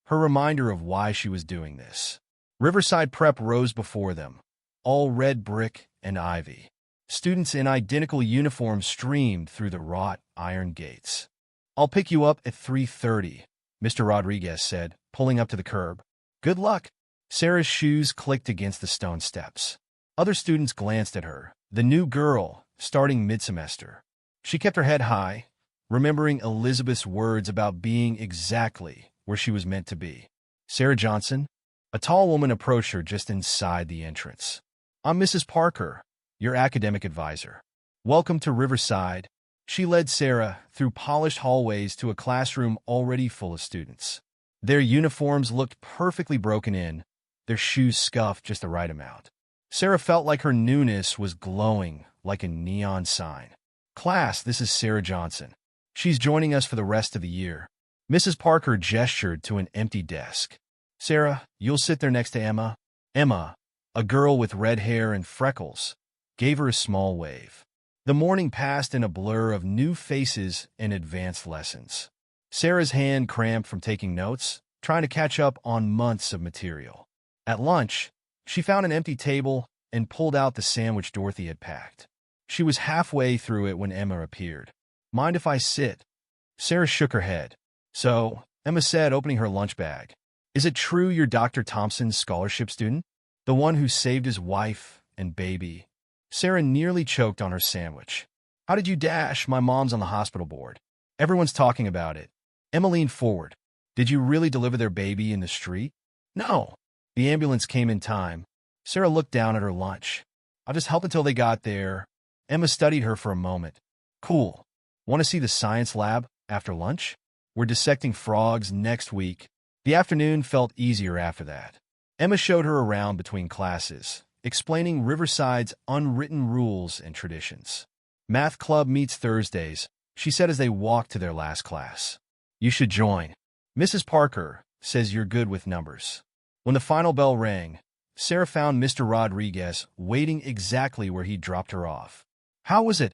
her reminder of why she was doing this. Riverside Prep rose before them, all red brick and ivy. Students in identical uniforms streamed through the wrought iron gates. "I'll pick you up at 3:30, Mr. Rodriguez said, pulling up to the curb. "Good luck." Sarah's shoes clicked against the stone steps. Other students glanced at her, the new girl, starting mid-semester. She kept her head high, remembering Elizabeth's words about being exactly where she was meant to be. "Sarah Johnson?" A tall woman approached her just inside the entrance. "I'm Mrs. Parker, your academic advisor. Welcome to Riverside." She led Sarah through polished hallways to a classroom already full of students. Their uniforms looked perfectly broken in, their shoes scuffed just the right amount. Sarah felt like her newness was glowing like a neon sign. "Class, this is Sarah Johnson. She's joining us for the rest of the year." Mrs. Parker gestured to an empty desk. "Sarah, you'll sit there next to Emma." Emma, a girl with red hair and freckles, gave her a small wave. The morning passed in a blur of new faces and advanced lessons. Sarah's hand cramped from taking notes, trying to catch up on months of material. At lunch, she found an empty table and pulled out the sandwich Dorothy had packed. She was halfway through it when Emma appeared. "Mind if I sit?" Sarah shook her head. "So," Emma said, opening her lunch bag, "is it true you're Dr. Thompson's scholarship student? The one who saved his wife and baby?" Sarah nearly choked on her sandwich. "How did you dash? My mom's on the hospital board. Everyone's talking about it." Emma leaned forward. "Did you really deliver their baby in the street?" "No. The ambulance came in time." Sarah looked down at her lunch. "I'll just help until they got there." Emma studied her for a moment. "Cool. Want to see the science lab after lunch? We're dissecting frogs next week." The afternoon felt easier after that. Emma showed her around between classes, explaining Riverside's unwritten rules and traditions. "Math club meets Thursdays," she said as they walked to their last class. "You should join. Mrs. Parker says you're good with numbers." When the final bell rang, Sarah found Mr. Rodriguez waiting exactly where he dropped her off. "How was it?"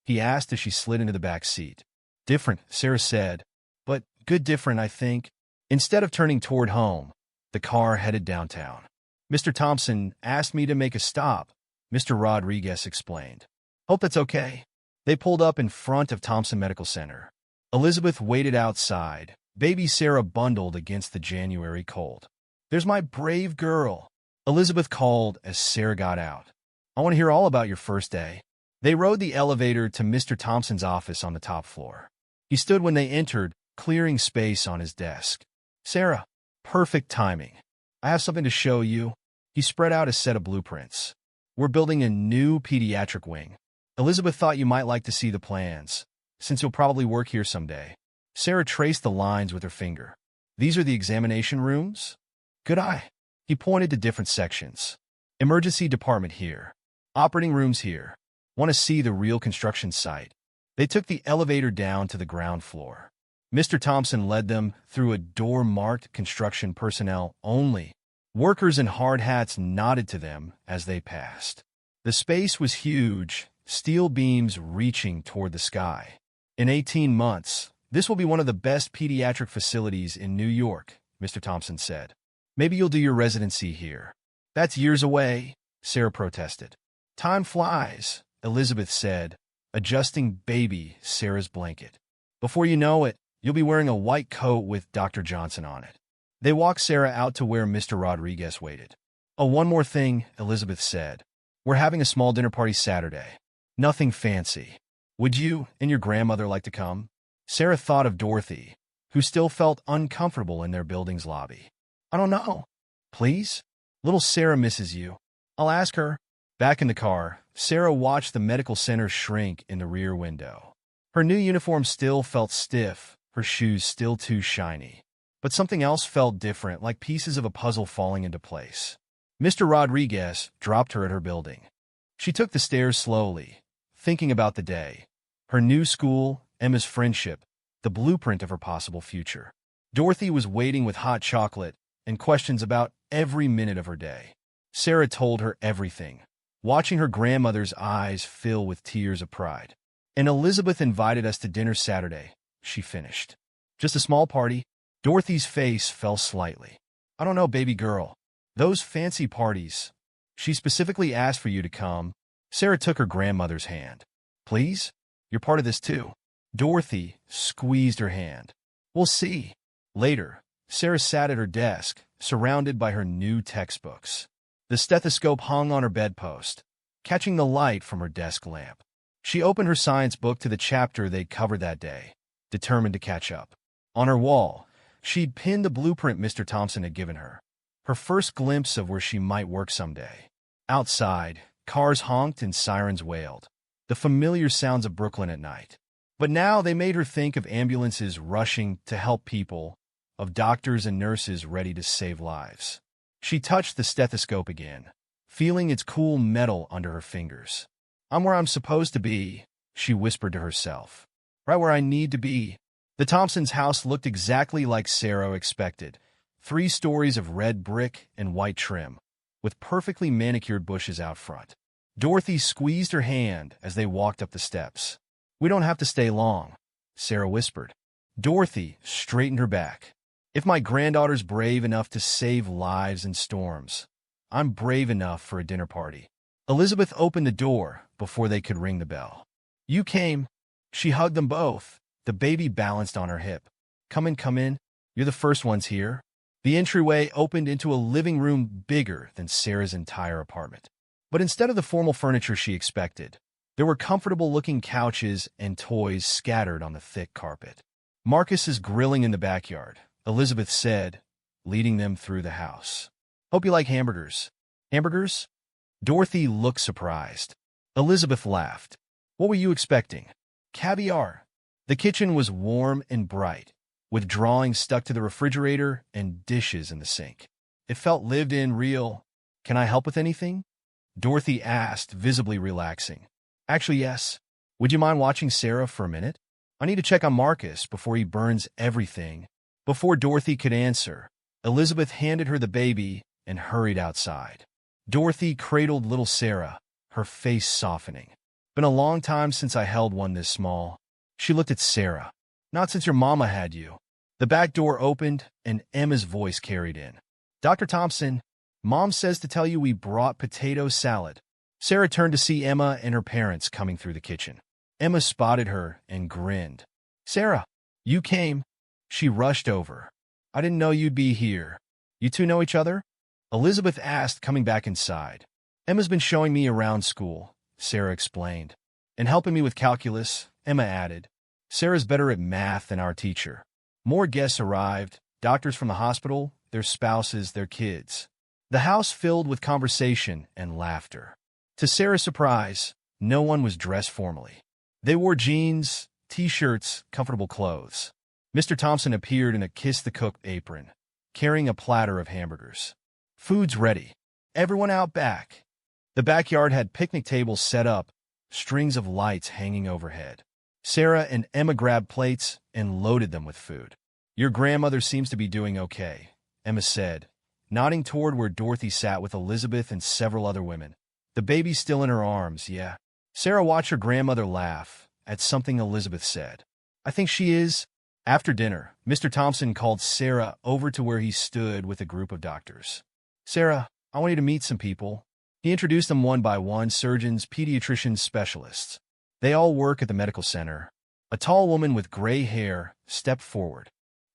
he asked as she slid into the back seat. "Different," Sarah said, "but good different, I think." Instead of turning toward home, the car headed downtown. "Mr. Thompson asked me to make a stop," Mr. Rodriguez explained. "Hope that's okay." They pulled up in front of Thompson Medical Center. Elizabeth waited outside, baby Sarah bundled against the January cold. "There's my brave girl," Elizabeth called as Sarah got out. "I want to hear all about your first day." They rode the elevator to Mr. Thompson's office on the top floor. He stood when they entered, clearing space on his desk. "Sarah, perfect timing. I have something to show you." He spread out a set of blueprints. "We're building a new pediatric wing. Elizabeth thought you might like to see the plans, since you'll probably work here someday." Sarah traced the lines with her finger. "These are the examination rooms?" "Good eye." He pointed to different sections. "Emergency department here. Operating rooms here. Want to see the real construction site?" They took the elevator down to the ground floor. Mr. Thompson led them through a door marked construction personnel only. Workers in hard hats nodded to them as they passed. The space was huge, steel beams reaching toward the sky. "In 18 months, this will be one of the best pediatric facilities in New York," Mr. Thompson said. "Maybe you'll do your residency here." "That's years away," Sarah protested. "Time flies," Elizabeth said, adjusting baby Sarah's blanket. "Before you know it, you'll be wearing a white coat with Dr. Johnson on it." They walked Sarah out to where Mr. Rodriguez waited. "Oh, one more thing," Elizabeth said. "We're having a small dinner party Saturday. Nothing fancy. Would you and your grandmother like to come?" Sarah thought of Dorothy, who still felt uncomfortable in their building's lobby. "I don't know. Please? Little Sarah misses you. I'll ask her." Back in the car, Sarah watched the medical center shrink in the rear window. Her new uniform still felt stiff, her shoes still too shiny. But something else felt different, like pieces of a puzzle falling into place. Mr. Rodriguez dropped her at her building. She took the stairs slowly, thinking about the day, her new school, Emma's friendship, the blueprint of her possible future. Dorothy was waiting with hot chocolate and questions about every minute of her day. Sarah told her everything. watching her grandmother's eyes fill with tears of pride. And Elizabeth invited us to dinner Saturday, she finished. Just a small party. Dorothy's face fell slightly. I don't know, baby girl. Those fancy parties. She specifically asked for you to come. Sarah took her grandmother's hand. Please? You're part of this too. Dorothy squeezed her hand. We'll see. Later, Sarah sat at her desk, surrounded by her new textbooks. The stethoscope hung on her bedpost, catching the light from her desk lamp. She opened her science book to the chapter they'd covered that day, determined to catch up. On her wall, she'd pinned the blueprint Mr. Thompson had given her, her first glimpse of where she might work someday. Outside, cars honked and sirens wailed, the familiar sounds of Brooklyn at night. But now they made her think of ambulances rushing to help people, of doctors and nurses ready to save lives. She touched the stethoscope again, feeling its cool metal under her fingers. I'm where I'm supposed to be, she whispered to herself. Right where I need to be. The Thompsons' house looked exactly like Sarah expected. 3 stories of red brick and white trim, with perfectly manicured bushes out front. Dorothy squeezed her hand as they walked up the steps. We don't have to stay long, Sarah whispered. Dorothy straightened her back. If my granddaughter's brave enough to save lives in storms, I'm brave enough for a dinner party. Elizabeth opened the door before they could ring the bell. You came. She hugged them both, the baby balanced on her hip. Come in. You're the first ones here. The entryway opened into a living room bigger than Sarah's entire apartment. But instead of the formal furniture she expected, there were comfortable-looking couches and toys scattered on the thick carpet. Marcus is grilling in the backyard, Elizabeth said, leading them through the house. Hope you like hamburgers. Hamburgers? Dorothy looked surprised. Elizabeth laughed. What were you expecting? Caviar. The kitchen was warm and bright, with drawings stuck to the refrigerator and dishes in the sink. It felt lived in, real. Can I help with anything? Dorothy asked, visibly relaxing. Actually, yes. Would you mind watching Sarah for a minute? I need to check on Marcus before he burns everything. Before Dorothy could answer, Elizabeth handed her the baby and hurried outside. Dorothy cradled little Sarah, her face softening. Been a long time since I held one this small. She looked at Sarah. Not since your mama had you. The back door opened, and Emma's voice carried in. Dr. Thompson, Mom says to tell you we brought potato salad. Sarah turned to see Emma and her parents coming through the kitchen. Emma spotted her and grinned. Sarah, you came. She rushed over. I didn't know you'd be here. You two know each other? Elizabeth asked, coming back inside. Emma's been showing me around school, Sarah explained. And helping me with calculus, Emma added. Sarah's better at math than our teacher. More guests arrived, doctors from the hospital, their spouses, their kids. The house filled with conversation and laughter. To Sarah's surprise, no one was dressed formally. They wore jeans, t-shirts, comfortable clothes. Mr. Thompson appeared in a kiss-the-cook apron, carrying a platter of hamburgers. Food's ready. Everyone out back. The backyard had picnic tables set up, strings of lights hanging overhead. Sarah and Emma grabbed plates and loaded them with food. Your grandmother seems to be doing okay, Emma said, nodding toward where Dorothy sat with Elizabeth and several other women. The baby's still in her arms, yeah. Sarah watched her grandmother laugh at something Elizabeth said. I think she is. After dinner, Mr. Thompson called Sarah over to where he stood with a group of doctors. Sarah, I want you to meet some people. He introduced them one by one, surgeons, pediatricians, specialists. They all work at the medical center. A tall woman with gray hair stepped forward.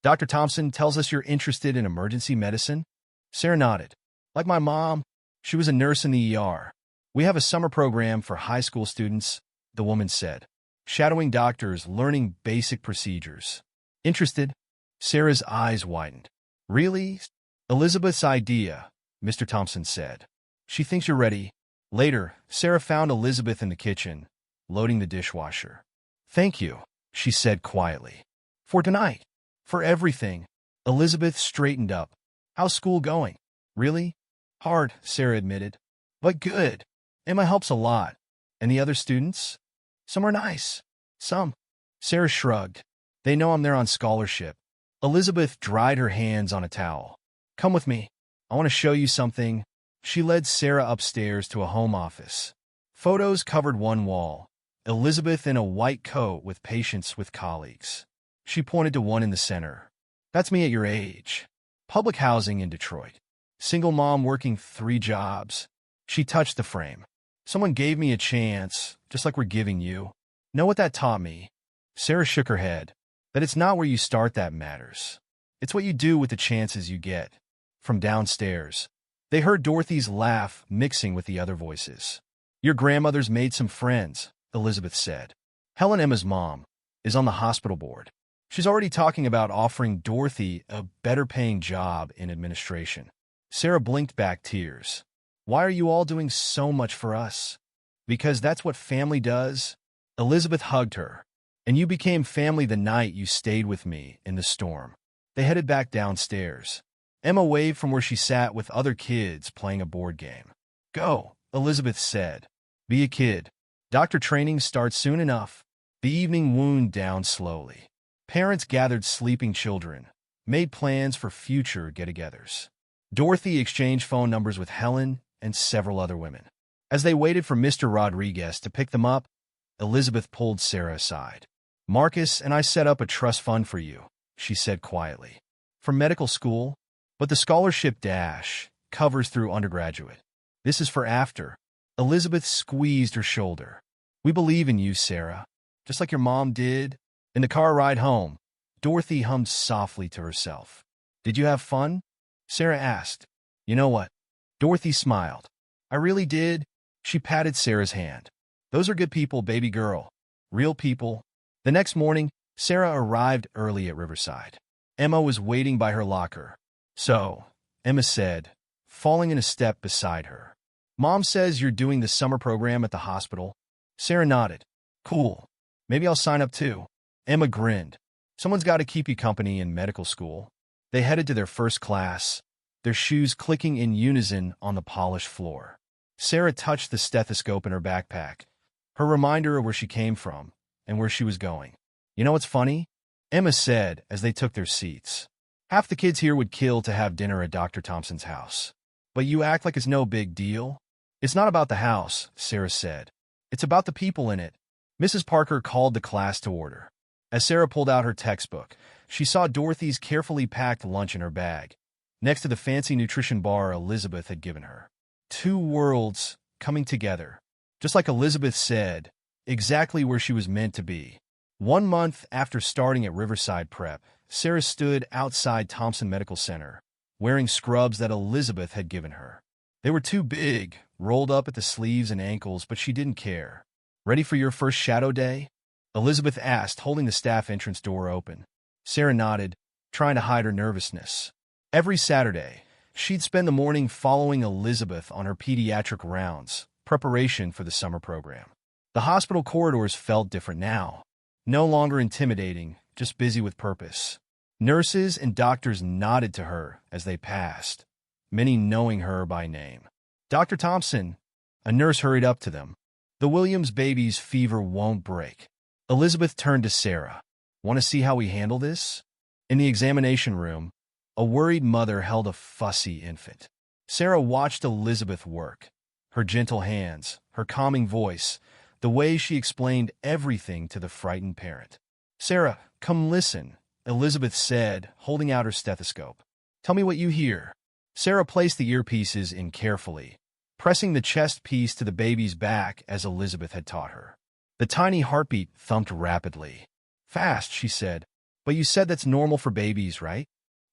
Dr. Thompson tells us you're interested in emergency medicine? Sarah nodded. Like my mom, she was a nurse in the ER. We have a summer program for high school students, the woman said. Shadowing doctors, learning basic procedures. Interested? Sarah's eyes widened. Really? Elizabeth's idea, Mr. Thompson said. She thinks you're ready. Later, Sarah found Elizabeth in the kitchen, loading the dishwasher. Thank you, she said quietly. For tonight. For everything. Elizabeth straightened up. How's school going? Really? Hard, Sarah admitted. But good. Emma helps a lot. And the other students? Some are nice. Some. Sarah shrugged. They know I'm there on scholarship. Elizabeth dried her hands on a towel. Come with me. I want to show you something. She led Sarah upstairs to a home office. Photos covered one wall, Elizabeth in a white coat with patients with colleagues. She pointed to one in the center. That's me at your age. Public housing in Detroit. Single mom working 3 jobs. She touched the frame. Someone gave me a chance, just like we're giving you. Know what that taught me? Sarah shook her head. That it's not where you start that matters. It's what you do with the chances you get. From downstairs, they heard Dorothy's laugh mixing with the other voices. Your grandmother's made some friends, Elizabeth said. Helen, Emma's mom, is on the hospital board. She's already talking about offering Dorothy a better-paying job in administration. Sarah blinked back tears. Why are you all doing so much for us? Because that's what family does. Elizabeth hugged her. And you became family the night you stayed with me in the storm. They headed back downstairs. Emma waved from where she sat with other kids playing a board game. Go, Elizabeth said. Be a kid. Doctor training starts soon enough. The evening wound down slowly. Parents gathered sleeping children, made plans for future get-togethers. Dorothy exchanged phone numbers with Helen and several other women. As they waited for Mr. Rodriguez to pick them up, Elizabeth pulled Sarah aside. Marcus and I set up a trust fund for you, she said quietly. For medical school, but the scholarship dash covers through undergraduate. This is for after. Elizabeth squeezed her shoulder. We believe in you, Sarah, just like your mom did. In the car ride home, Dorothy hummed softly to herself. Did you have fun? Sarah asked. You know what? Dorothy smiled. I really did. She patted Sarah's hand. Those are good people, baby girl. Real people. The next morning, Sarah arrived early at Riverside. Emma was waiting by her locker. So, Emma said, falling in a step beside her. Mom says you're doing the summer program at the hospital. Sarah nodded. Cool. Maybe I'll sign up too. Emma grinned. Someone's got to keep you company in medical school. They headed to their first class, their shoes clicking in unison on the polished floor. Sarah touched the stethoscope in her backpack, her reminder of where she came from and where she was going. You know what's funny? Emma said as they took their seats. Half the kids here would kill to have dinner at Dr. Thompson's house. But you act like it's no big deal. It's not about the house, Sarah said. It's about the people in it. Mrs. Parker called the class to order. As Sarah pulled out her textbook, she saw Dorothy's carefully packed lunch in her bag, next to the fancy nutrition bar Elizabeth had given her. 2 worlds coming together. Just like Elizabeth said, exactly where she was meant to be. 1 month after starting at Riverside Prep, Sarah stood outside Thompson Medical Center, wearing scrubs that Elizabeth had given her. They were too big, rolled up at the sleeves and ankles, but she didn't care. Ready for your first shadow day? Elizabeth asked, holding the staff entrance door open. Sarah nodded, trying to hide her nervousness. Every Saturday, she'd spend the morning following Elizabeth on her pediatric rounds, preparation for the summer program. The hospital corridors felt different now. No longer intimidating, just busy with purpose. Nurses and doctors nodded to her as they passed, many knowing her by name. Dr. Thompson, a nurse hurried up to them. The Williams baby's fever won't break. Elizabeth turned to Sarah. Want to see how we handle this? In the examination room, a worried mother held a fussy infant. Sarah watched Elizabeth work. Her gentle hands, her calming voice, the way she explained everything to the frightened parent. Sarah, come listen, Elizabeth said, holding out her stethoscope. Tell me what you hear. Sarah placed the earpieces in carefully, pressing the chest piece to the baby's back as Elizabeth had taught her. The tiny heartbeat thumped rapidly. Fast, she said. But you said that's normal for babies, right?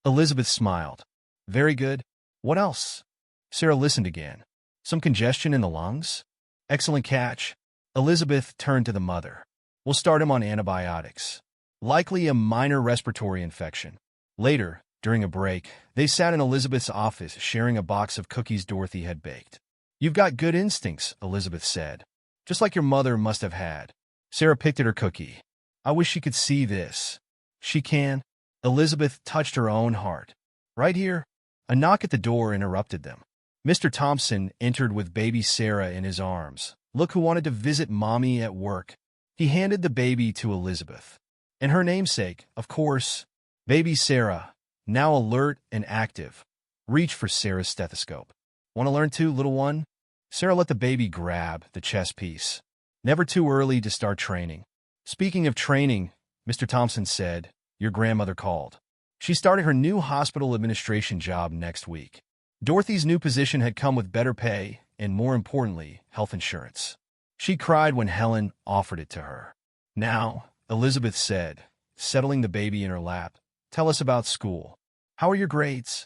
Elizabeth smiled. Very good. What else? Sarah listened again. Some congestion in the lungs? Excellent catch. Elizabeth turned to the mother. We'll start him on antibiotics. Likely a minor respiratory infection. Later, during a break, they sat in Elizabeth's office sharing a box of cookies Dorothy had baked. You've got good instincts, Elizabeth said. Just like your mother must have had. Sarah picked at her cookie. I wish she could see this. She can. Elizabeth touched her own heart. Right here. A knock at the door interrupted them. Mr. Thompson entered with baby Sarah in his arms. Look who wanted to visit Mommy at work. He handed the baby to Elizabeth. And her namesake, of course, baby Sarah, now alert and active, reached for Sarah's stethoscope. Want to learn too, little one? Sarah let the baby grab the chess piece. Never too early to start training. Speaking of training, Mr. Thompson said, your grandmother called. She's starting her new hospital administration job next week. Dorothy's new position had come with better pay and, more importantly, health insurance. She cried when Helen offered it to her. Now, Elizabeth said, settling the baby in her lap, tell us about school. How are your grades?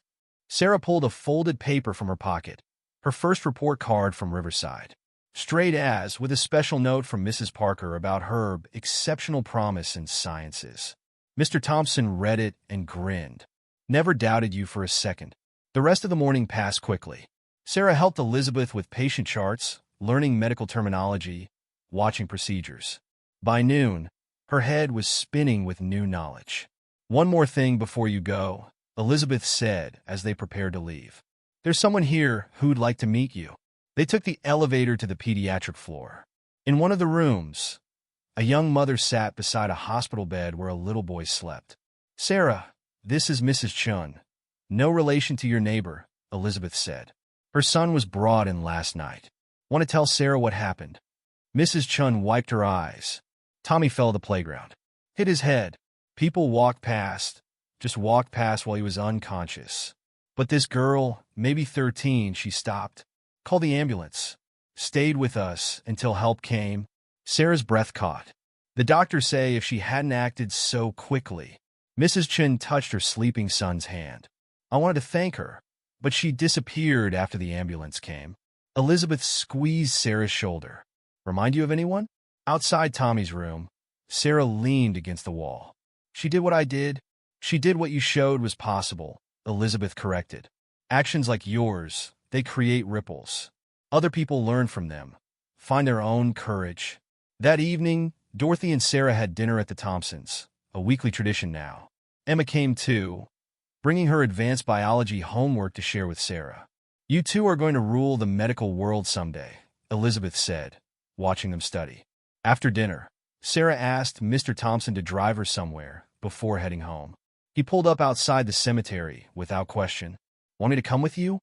Sarah pulled a folded paper from her pocket, her first report card from Riverside. Straight as, with a special note from Mrs. Parker about her exceptional promise in sciences. Mr. Thompson read it and grinned. Never doubted you for a second. The rest of the morning passed quickly. Sarah helped Elizabeth with patient charts, learning medical terminology, watching procedures. By noon, her head was spinning with new knowledge. One more thing before you go, Elizabeth said as they prepared to leave. There's someone here who'd like to meet you. They took the elevator to the pediatric floor. In one of the rooms, a young mother sat beside a hospital bed where a little boy slept. Sarah, this is Mrs. Chun. No relation to your neighbor, Elizabeth said. Her son was brought in last night. Want to tell Sarah what happened? Mrs. Chun wiped her eyes. Tommy fell at the playground. Hit his head. People walked past, just walked past while he was unconscious. But this girl, maybe 13, she stopped. Call the ambulance. Stayed with us until help came. Sarah's breath caught. The doctors say if she hadn't acted so quickly. Mrs. Chun touched her sleeping son's hand. I wanted to thank her, but she disappeared after the ambulance came. Elizabeth squeezed Sarah's shoulder. Remind you of anyone? Outside Tommy's room, Sarah leaned against the wall. She did what I did. She did what you showed was possible, Elizabeth corrected. Actions like yours, they create ripples. Other people learn from them, find their own courage. That evening, Dorothy and Sarah had dinner at the Thompsons, a weekly tradition now. Emma came too, bringing her advanced biology homework to share with Sarah. You two are going to rule the medical world someday, Elizabeth said, watching them study. After dinner, Sarah asked Mr. Thompson to drive her somewhere before heading home. He pulled up outside the cemetery without question. Want me to come with you?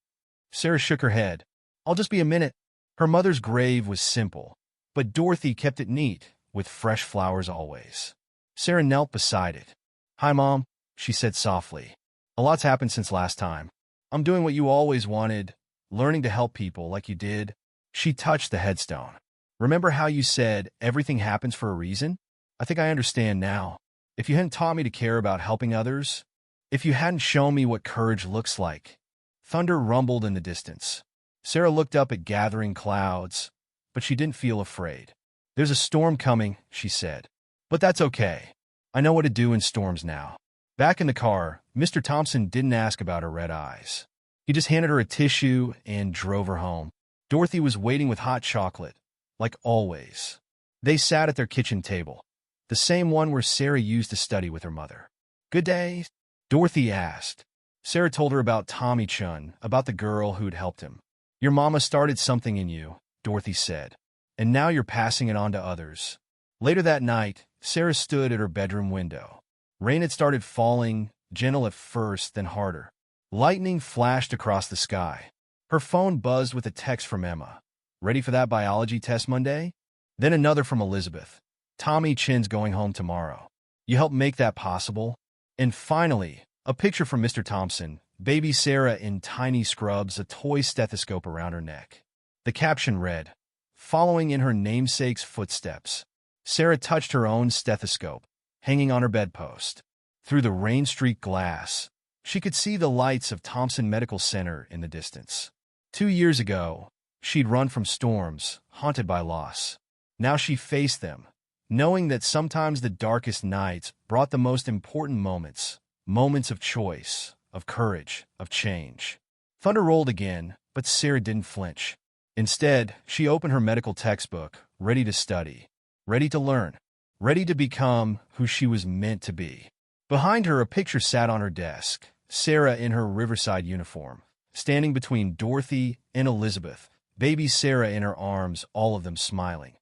Sarah shook her head. I'll just be a minute. Her mother's grave was simple, but Dorothy kept it neat, with fresh flowers always. Sarah knelt beside it. Hi, Mom, she said softly. A lot's happened since last time. I'm doing what you always wanted, learning to help people like you did. She touched the headstone. Remember how you said everything happens for a reason? I think I understand now. If you hadn't taught me to care about helping others, if you hadn't shown me what courage looks like. Thunder rumbled in the distance. Sarah looked up at gathering clouds, but she didn't feel afraid. There's a storm coming, she said. But that's okay. I know what to do in storms now. Back in the car, Mr. Thompson didn't ask about her red eyes. He just handed her a tissue and drove her home. Dorothy was waiting with hot chocolate, like always. They sat at their kitchen table, the same one where Sarah used to study with her mother. Good day? Dorothy asked. Sarah told her about Tommy Chun, about the girl who'd helped him. Your mama started something in you, Dorothy said, and now you're passing it on to others. Later that night, Sarah stood at her bedroom window. Rain had started falling, gentle at first, then harder. Lightning flashed across the sky. Her phone buzzed with a text from Emma. Ready for that biology test Monday? Then another from Elizabeth. Tommy Chin's going home tomorrow. You helped make that possible. And finally, a picture from Mr. Thompson, baby Sarah in tiny scrubs, a toy stethoscope around her neck. The caption read, following in her namesake's footsteps. Sarah touched her own stethoscope, hanging on her bedpost. Through the rain-streaked glass, she could see the lights of Thompson Medical Center in the distance. 2 years ago, she'd run from storms, haunted by loss. Now she faced them, knowing that sometimes the darkest nights brought the most important moments, moments of choice, of courage, of change. Thunder rolled again, but Sarah didn't flinch. Instead, she opened her medical textbook, ready to study, ready to learn, ready to become who she was meant to be. Behind her, a picture sat on her desk, Sarah in her Riverside uniform, standing between Dorothy and Elizabeth, baby Sarah in her arms, all of them smiling,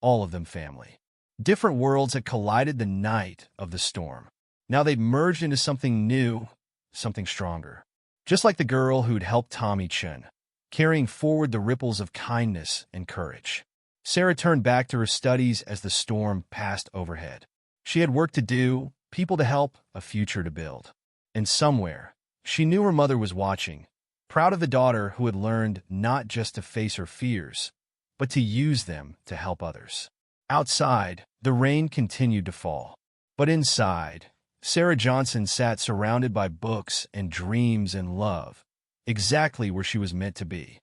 all of them family. Different worlds had collided the night of the storm. Now they'd merged into something new, something stronger. Just like the girl who'd helped Tommy Chun. carrying forward the ripples of kindness and courage. Sarah turned back to her studies as the storm passed overhead. She had work to do, people to help, a future to build. And somewhere, she knew her mother was watching, proud of the daughter who had learned not just to face her fears, but to use them to help others. Outside, the rain continued to fall. But inside, Sarah Johnson sat surrounded by books and dreams and love, exactly where she was meant to be.